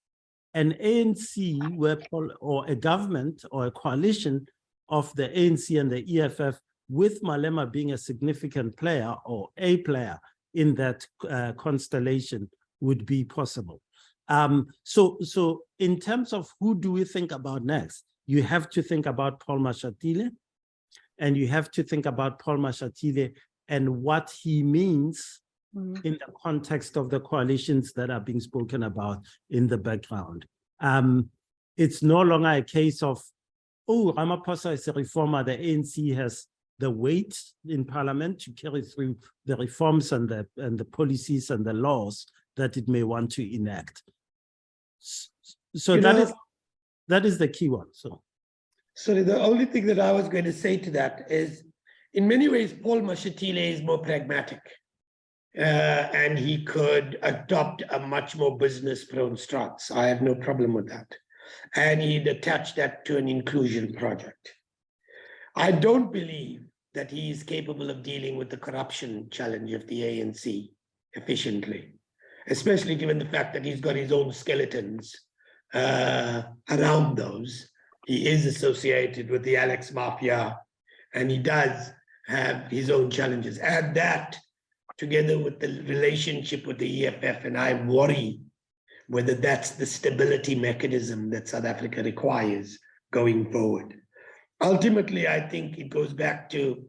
an ANC or a government or a coalition of the ANC and the EFF, with Malema being a significant player or a player in that constellation, would be possible. So in terms of who do we think about next, you have to think about Paul Mashatile, and you have to think about Paul Mashatile and what he means in the context of the coalitions that are being spoken about in the background. It's no longer a case of, oh, Ramaphosa is a reformer, the ANC has the weight in parliament to carry through the reforms and the policies and the laws that it may want to enact. So that is the key one. So the only thing that I was going to say to that is, in many ways, Paul Mashatile is more pragmatic. And he could adopt a much more business-prone stance. I have no problem with that. And he'd attach that to an inclusion project. I don't believe that he is capable of dealing with the corruption challenge of the ANC efficiently, especially given the fact that he's got his own skeletons around those. He is associated with the Alex Mafia, and he does have his own challenges. Add that together with the relationship with the EFF, and I worry whether that's the stability mechanism that South Africa requires going forward. Ultimately, I think it goes back to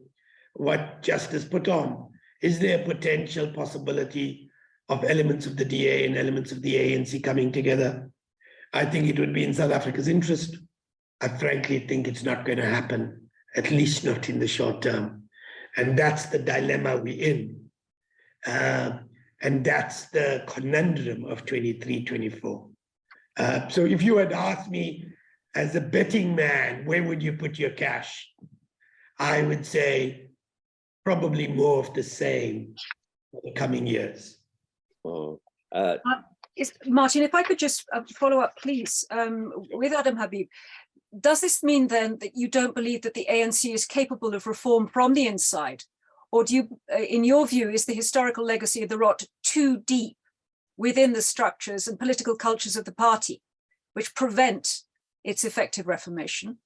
what Justice put on. Is there a potential possibility of elements of the DA and elements of the ANC coming together? I think it would be in South Africa's interest. I frankly think it's not going to happen, at least not in the short term. And that's the dilemma we're in. And that's the conundrum of 23-24. So if you had asked me as a betting man, where would you put your cash? I would say probably more of the same for the coming years. Martin, if I could just follow up, please, with Adam Habib. Does this mean then that you don't believe that the ANC is capable of reform from the inside? Or do you, in your view, is the historical legacy of the rot too deep within the structures and political cultures of the party, which prevent its effective reformation?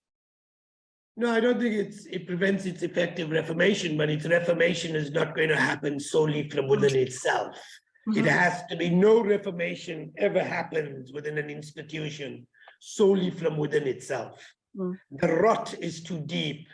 No, I don't think it prevents its effective reformation, but its reformation is not going to happen solely from within itself. It has to be, no reformation ever happens within an institution solely from within itself. The rot is too deep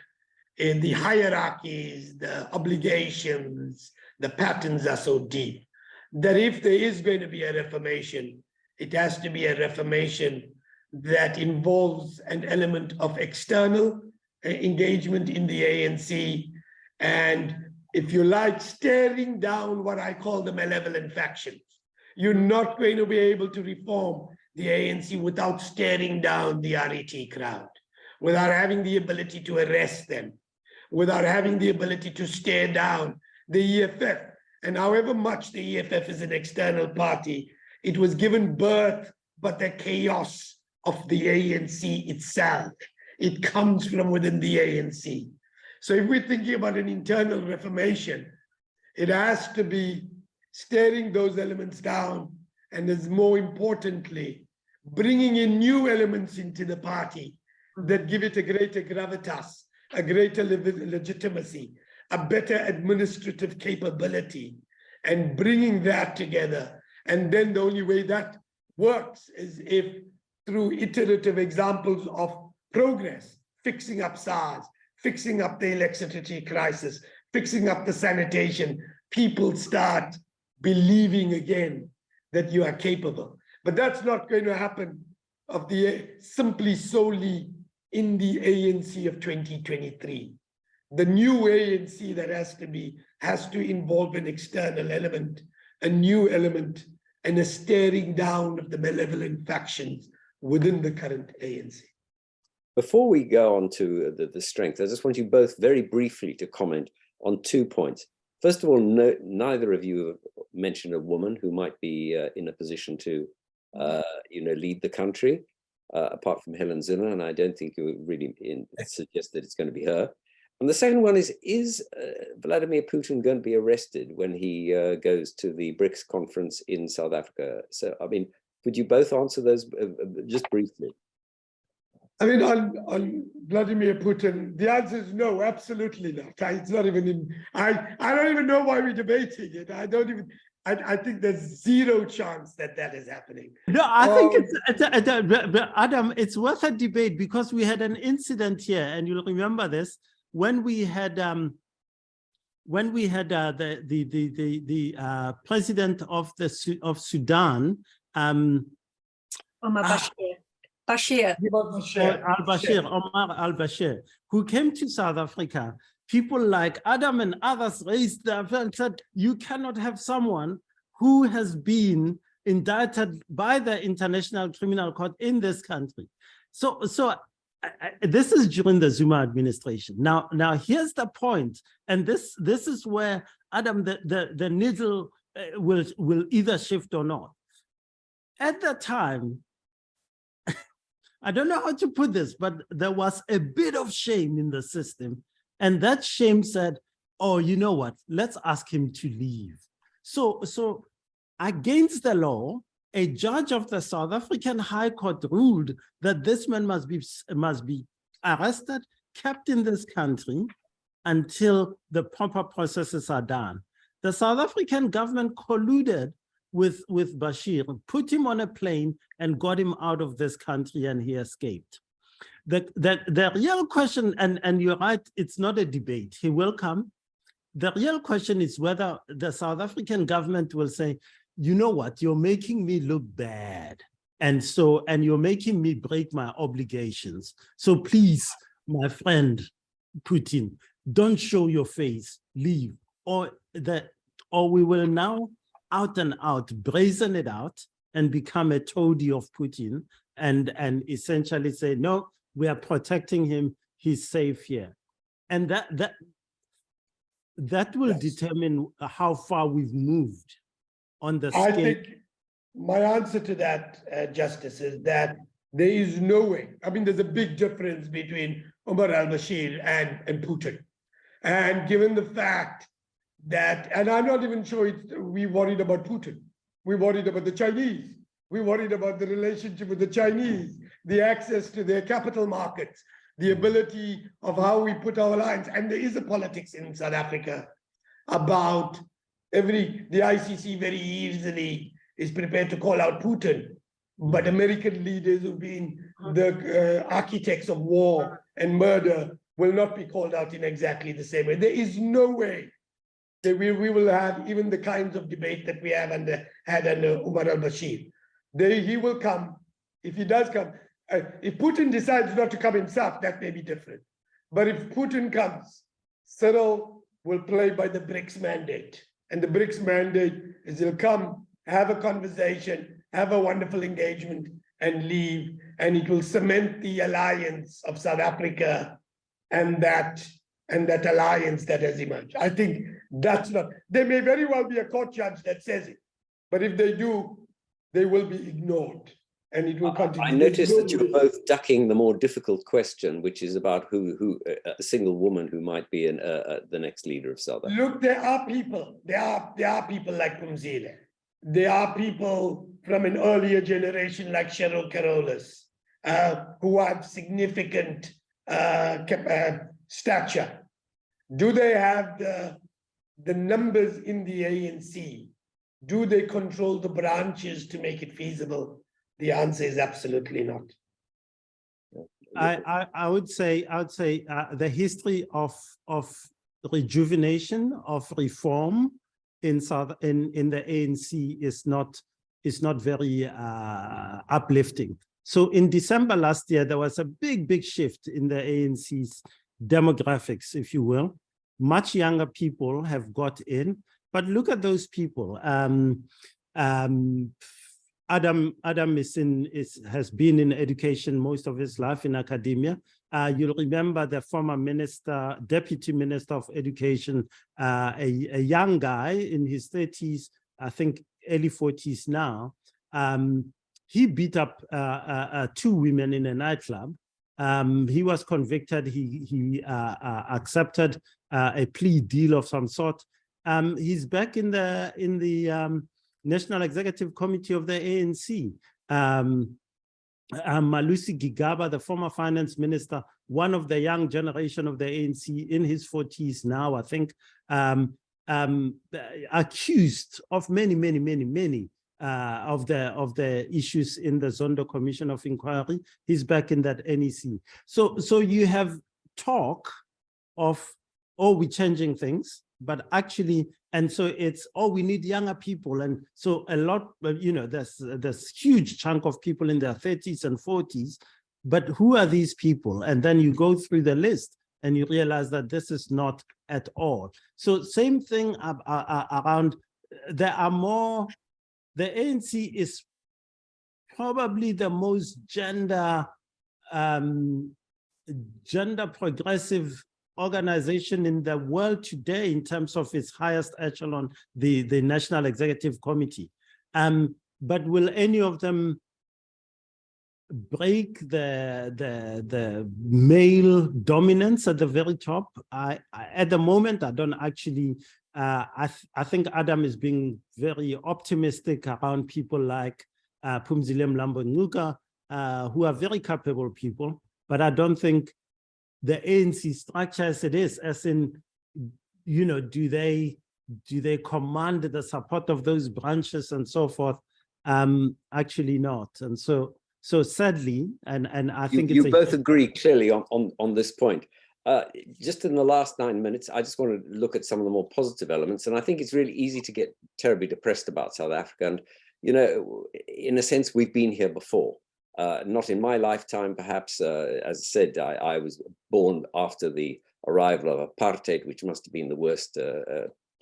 in the hierarchies, the obligations, the patterns are so deep that if there is going to be a reformation, it has to be a reformation that involves an element of external engagement in the ANC, and if you like, staring down what I call the malevolent factions. You're not going to be able to reform the ANC without staring down the RET crowd, without having the ability to arrest them, without having the ability to stare down the EFF. And however much the EFF is an external party, it was given birth by the chaos of the ANC itself. It comes from within the ANC. So if we're thinking about an internal reformation, it has to be staring those elements down, and is more importantly, bringing in new elements into the party that give it a greater gravitas, a greater legitimacy, a better administrative capability, and bringing that together. And then the only way that works is if through iterative examples of progress, fixing up SARS, fixing up the electricity crisis, fixing up the sanitation, people start believing again that you are capable. But that's not going to happen simply solely in the ANC of 2023. The new ANC that has to involve an external element, a new element, and a staring down of the malevolent factions within the current ANC. Before we go on to the strength, I just want you both very briefly to comment on 2 points. First of all, neither of you have mentioned a woman who might be in a position to, lead the country, apart from Helen Zimmer, and I don't think you would really suggest that it's going to be her. And the second one is Vladimir Putin going to be arrested when he goes to the BRICS conference in South Africa? So, I mean, could you both answer those just briefly? I mean, on Vladimir Putin, the answer is no, absolutely not. It's not even in, I don't even know why we're debating it. I think there's zero chance that is happening. No, I think Adam, it's worth a debate because we had an incident here, and you'll remember this, when we had the president of Sudan, Omar Bashir. Omar al-Bashir, who came to South Africa. People like Adam and others raised their hand and said, you cannot have someone who has been indicted by the International Criminal Court in this country. So this is during the Zuma administration. Now here's the point, and this is where, Adam, the needle will either shift or not. At the time, I don't know how to put this, but there was a bit of shame in the system. And that shame said, oh, you know what, let's ask him to leave. So against the law, a judge of the South African High Court ruled that this man must be arrested, kept in this country until the proper processes are done. The South African government colluded with Bashir, put him on a plane and got him out of this country, and he escaped. The real question, and you're right, it's not a debate, he will come. The real question is whether the South African government will say, you know what, you're making me look bad. And you're making me break my obligations. So please, my friend Putin, don't show your face, leave. Or we will now out and out, brazen it out and become a toady of Putin and essentially say, no, we are protecting him, he's safe here. And that will determine how far we've moved on the scale. I think my answer to that, Justice, is that there is no way. I mean, there's a big difference between Omar al-Bashir and Putin. And given the fact that, and I'm not even sure we worried about Putin. We worried about the Chinese. We worried about the relationship with the Chinese, the access to their capital markets, the ability of how we put our lines. And there is a politics in South Africa about the ICC very easily is prepared to call out Putin, but American leaders who've been the architects of war and murder will not be called out in exactly the same way. There is no way that we will have even the kinds of debate that we have had under Omar al-Bashir. He will come, if he does come. If Putin decides not to come himself, that may be different. But if Putin comes, Cyril will play by the BRICS mandate. And the BRICS mandate is he'll come, have a conversation, have a wonderful engagement, and leave. And it will cement the alliance of South Africa and that alliance that has emerged. I think that's not, there may very well be a court judge that says it, but if they do, they will be ignored. and it will continue. I noticed that you're both ducking the more difficult question, which is about who a single woman who might be the next leader of South Africa. Look, there are people. There are people like Phumzile. There are people from an earlier generation like Cheryl Carolus, who have significant stature. Do they have the numbers in the ANC? Do they control the branches to make it feasible? The answer is absolutely not. I would say the history of rejuvenation, of reform in the ANC is not very uplifting. So in December last year, there was a big shift in the ANC's demographics, if you will. Much younger people have got in, but look at those people. Adam has been in education most of his life, in academia. You'll remember the former minister, deputy minister of education, a young guy in his 30s, I think early 40s now. He beat up 2 women in a nightclub. He was convicted. He accepted a plea deal of some sort. He's back in the National Executive Committee of the ANC. Malusi Gigaba, the former finance minister, one of the young generation of the ANC, in his 40s now, I think, accused of many of the issues in the Zondo Commission of Inquiry. He's back in that NEC. So you have talk of, oh, we're changing things, but actually, and so it's, oh, we need younger people. And so a lot, you know, there's huge chunk of people in their 30s and 40s, but who are these people? And then you go through the list and you realize that this is not at all. So same thing around, there are more, the ANC is probably the most gender progressive organization in the world today in terms of its highest echelon, the National Executive Committee. But will any of them break the male dominance at the very top? At the moment, I don't actually, I think Adam is being very optimistic around people like Phumzile Mlambo-Ngcuka, who are very capable people, but I don't think the ANC structure as it is, as in, you know, do they command the support of those branches and so forth? Actually not. And so sadly, and I think you both agree clearly on this point. Just in the last 9 minutes, I just want to look at some of the more positive elements. And I think it's really easy to get terribly depressed about South Africa. And, you know, in a sense, we've been here before. Not in my lifetime, perhaps. As I said, I was born after the arrival of apartheid, which must have been the worst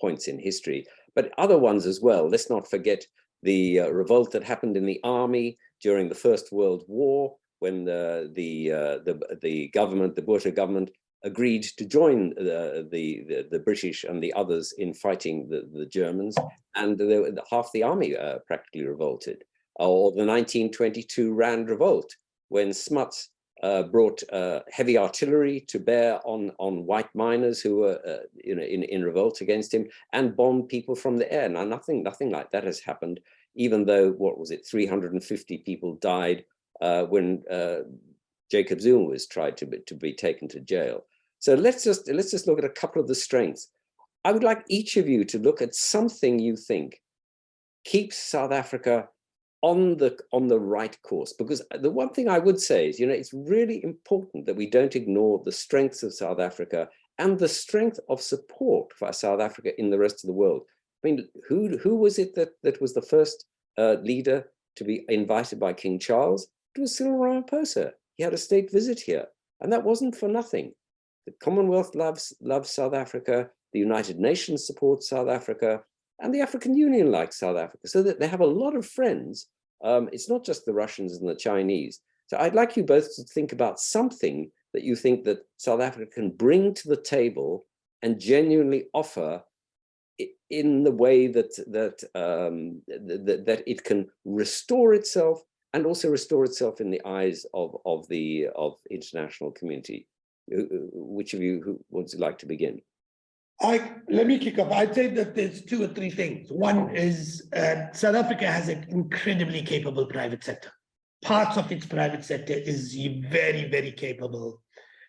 points in history, but other ones as well. Let's not forget the revolt that happened in the army during the First World War, when the government, the Botha government, agreed to join the British and the others in fighting the Germans, and half the army practically revolted. Or the 1922 Rand Revolt, when Smuts brought heavy artillery to bear on white miners who were you know, in revolt against him, and bombed people from the air. Now, nothing like that has happened, even though, what was it, 350 people died when Jacob Zuma was tried to be taken to jail. So let's just look at a couple of the strengths. I would like each of you to look at something you think keeps South Africa on the right course, because the one thing I would say is, you know, it's really important that we don't ignore the strengths of South Africa and the strength of support for South Africa in the rest of the world. I mean, who was it that was the first leader to be invited by King Charles? It was Cyril Ramaphosa. He had a state visit here, and that wasn't for nothing. The Commonwealth loves South Africa. The United Nations supports South Africa. And the African Union likes South Africa, so that they have a lot of friends. It's not just the Russians and the Chinese. So I'd like you both to think about something that you think that South Africa can bring to the table and genuinely offer in the way that it can restore itself and also restore itself in the eyes of the international community. Which of you who would like to begin? Let me kick off. I'd say that there's 2 or 3 things. One is South Africa has an incredibly capable private sector. Parts of its private sector is very, very capable,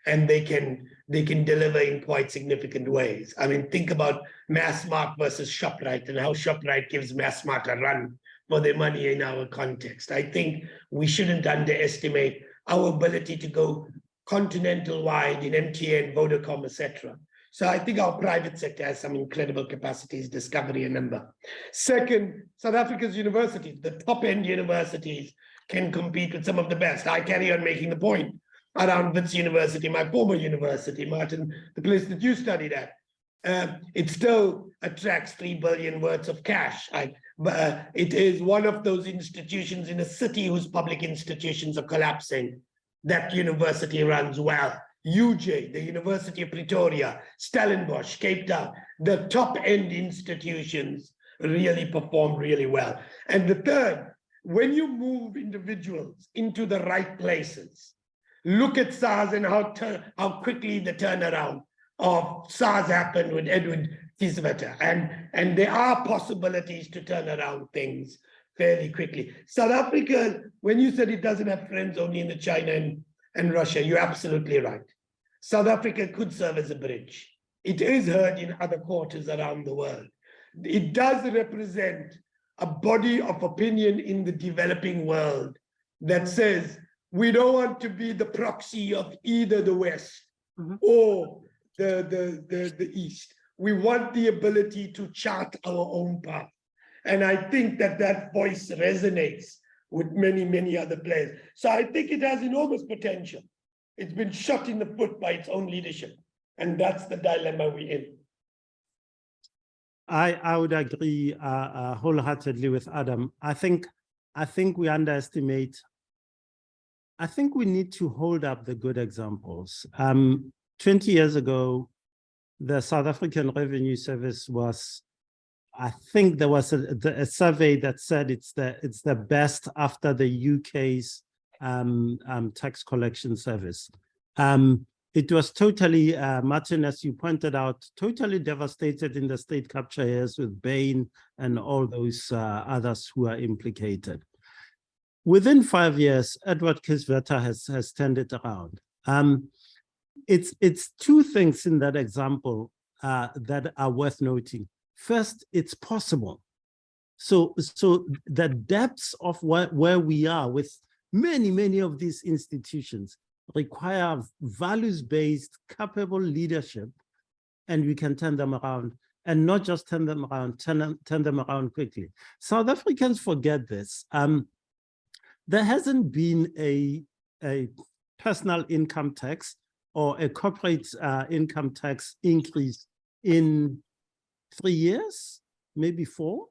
and they can deliver in quite significant ways. I mean, think about Massmart versus Shoprite and how Shoprite gives Massmart a run for their money in our context. I think we shouldn't underestimate our ability to go continental wide in MTN, Vodacom, etc. So I think our private sector has some incredible capacities, discovery and number. Second, South Africa's universities, the top end universities can compete with some of the best. I carry on making the point around Wits University, my former university, Martin, the place that you studied at. It still attracts 3 billion worth of cash. It is one of those institutions in a city whose public institutions are collapsing. That university runs well. UJ, the University of Pretoria, Stellenbosch, Cape Town, the top end institutions really perform really well. And the third, when you move individuals into the right places, look at SARS and how quickly the turnaround of SARS happened with Edward Kieswetter. And there are possibilities to turn around things fairly quickly. South Africa, when you said it doesn't have friends only in the China and Russia, you're absolutely right. South Africa could serve as a bridge. It is heard in other quarters around the world. It does represent a body of opinion in the developing world that says we don't want to be the proxy of either the West or the East. We want the ability to chart our own path. And I think that voice resonates with many, many other players. So I think it has enormous potential. It's been shot in the foot by its own leadership. And that's the dilemma we're in. I would agree wholeheartedly with Adam. I think we underestimate. I think we need to hold up the good examples. 20 years ago, the South African Revenue Service was, I think there was a survey that said it's the best after the UK's tax collection service. It was totally, Martin, as you pointed out, totally devastated in the state capture years with Bain and all those others who are implicated. Within 5 years, Edward Kieswetter has turned it around. It's 2 things in that example that are worth noting. First, it's possible. So the depths of where we are with many of these institutions require values-based, capable leadership, and we can turn them around, and not just turn them around, turn them around quickly. South Africans forget this. There hasn't been a personal income tax or a corporate income tax increase in 3 years, maybe 4.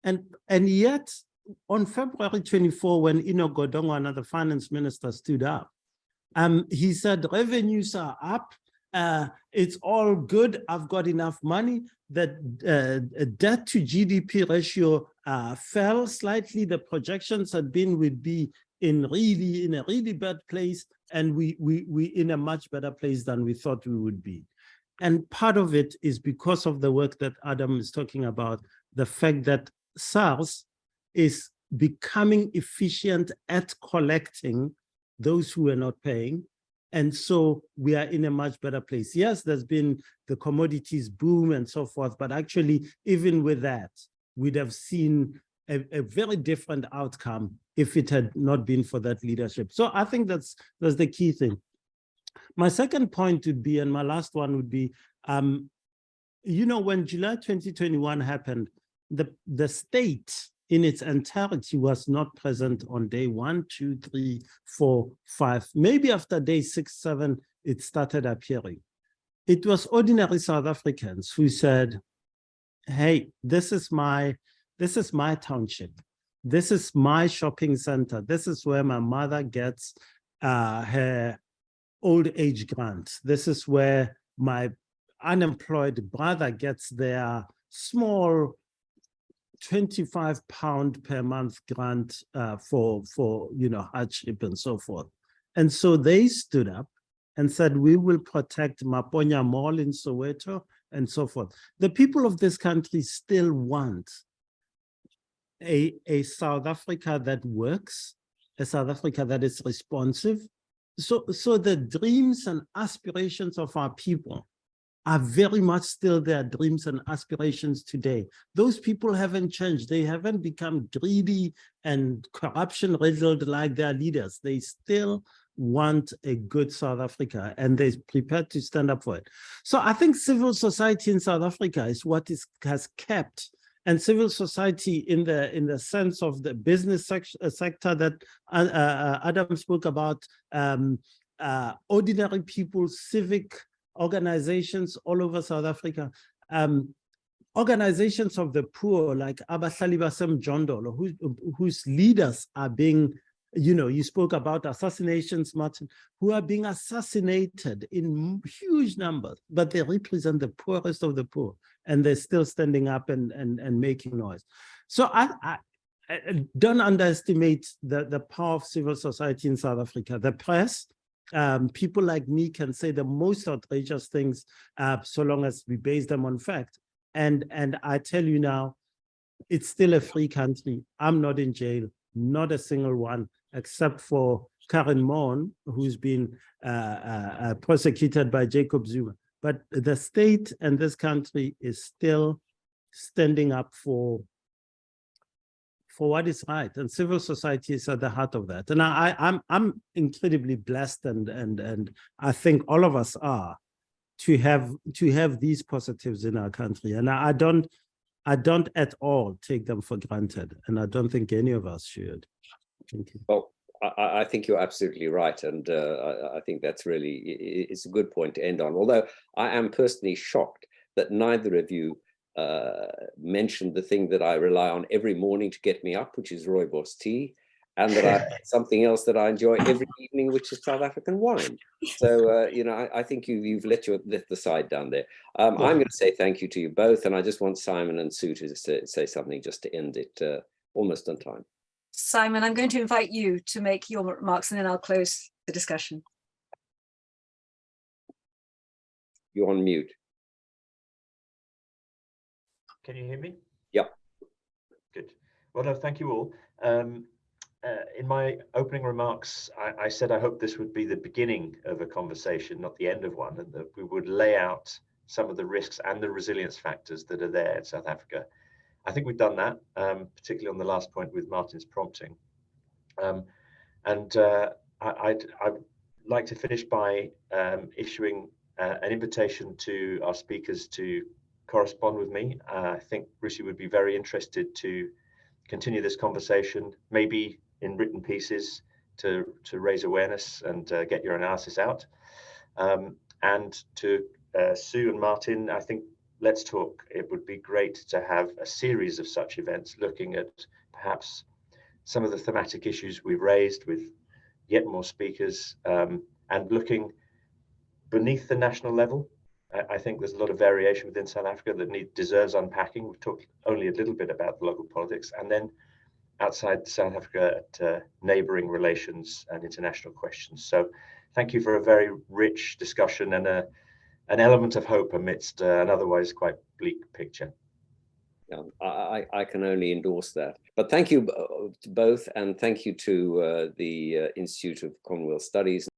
And yet, on February 24, when Ino Godongwana, the finance minister, stood up, he said, revenues are up, it's all good, I've got enough money. The debt to GDP ratio fell slightly. The projections had been we'd be in a really bad place, and we in a much better place than we thought we would be. And part of it is because of the work that Adam is talking about, the fact that SARS is becoming efficient at collecting those who are not paying. And so we are in a much better place. Yes, there's been the commodities boom and so forth, but actually, even with that, we'd have seen a very different outcome if it had not been for that leadership. So I think that's the key thing. My second point would be, and my last one would be, when July 2021 happened, the state in its entirety was not present on day 1, 2, 3, 4, 5. Maybe after day 6, 7, it started appearing. It was ordinary South Africans who said, hey, this is my township. This is my shopping center. This is where my mother gets her old age grant. This is where my unemployed brother gets their small £25 per month grant for hardship and so forth. And so they stood up and said, we will protect Maponya Mall in Soweto and so forth. The people of this country still want a South Africa that works, a South Africa that is responsive. So the dreams and aspirations of our people are very much still their dreams and aspirations today. Those people haven't changed. They haven't become greedy and corruption-riddled like their leaders. They still want a good South Africa, and they're prepared to stand up for it. So I think civil society in South Africa is what has kept, and civil society in the sense of the business sector that Adam spoke about, ordinary people, civic organizations all over South Africa, organizations of the poor like Abahlali Basemjondolo, whose leaders are being, you spoke about assassinations, Martin, who are being assassinated in huge numbers, but they represent the poorest of the poor, and they're still standing up and making noise. So I don't underestimate the power of civil society in South Africa. The press, people like me can say the most outrageous things so long as we base them on fact. And I tell you now, it's still a free country. I'm not in jail, not a single one, except for Karen Mon, who's been prosecuted by Jacob Zuma. But the state and this country is still standing up for what is right, and civil society is at the heart of that. And I'm incredibly blessed, and I think all of us are, to have these positives in our country. And I don't at all take them for granted, and I don't think any of us should. Thank you. Well, I think you're absolutely right, and I think that's really, it's a good point to end on. Although I am personally shocked that neither of you mentioned the thing that I rely on every morning to get me up, which is rooibos tea, and that I something else that I enjoy every evening, which is South African wine. So I think you've let the side down there. I'm going to say thank you to you both, and I just want Simon and Sue to say something just to end it almost on time. Simon, I'm going to invite you to make your remarks, and then I'll close the discussion. You're on mute. Can you hear me? Yep. Good. Well, no, thank you all. In my opening remarks, I said I hope this would be the beginning of a conversation, not the end of one, and that we would lay out some of the risks and the resilience factors that are there in South Africa. I think we've done that, particularly on the last point with Martin's prompting. I'd like to finish by issuing an invitation to our speakers to correspond with me. I think Rusi would be very interested to continue this conversation, maybe in written pieces, to raise awareness and get your analysis out. And to Sue and Martin, I think let's talk. It would be great to have a series of such events looking at perhaps some of the thematic issues we've raised with yet more speakers, and looking beneath the national level. I think there's a lot of variation within South Africa that deserves unpacking. We've talked only a little bit about the local politics, and then outside South Africa at neighbouring relations and international questions. So thank you for a very rich discussion and an element of hope amidst an otherwise quite bleak picture. Yeah, I can only endorse that. But thank you to both, and thank you to the Institute of Commonwealth Studies.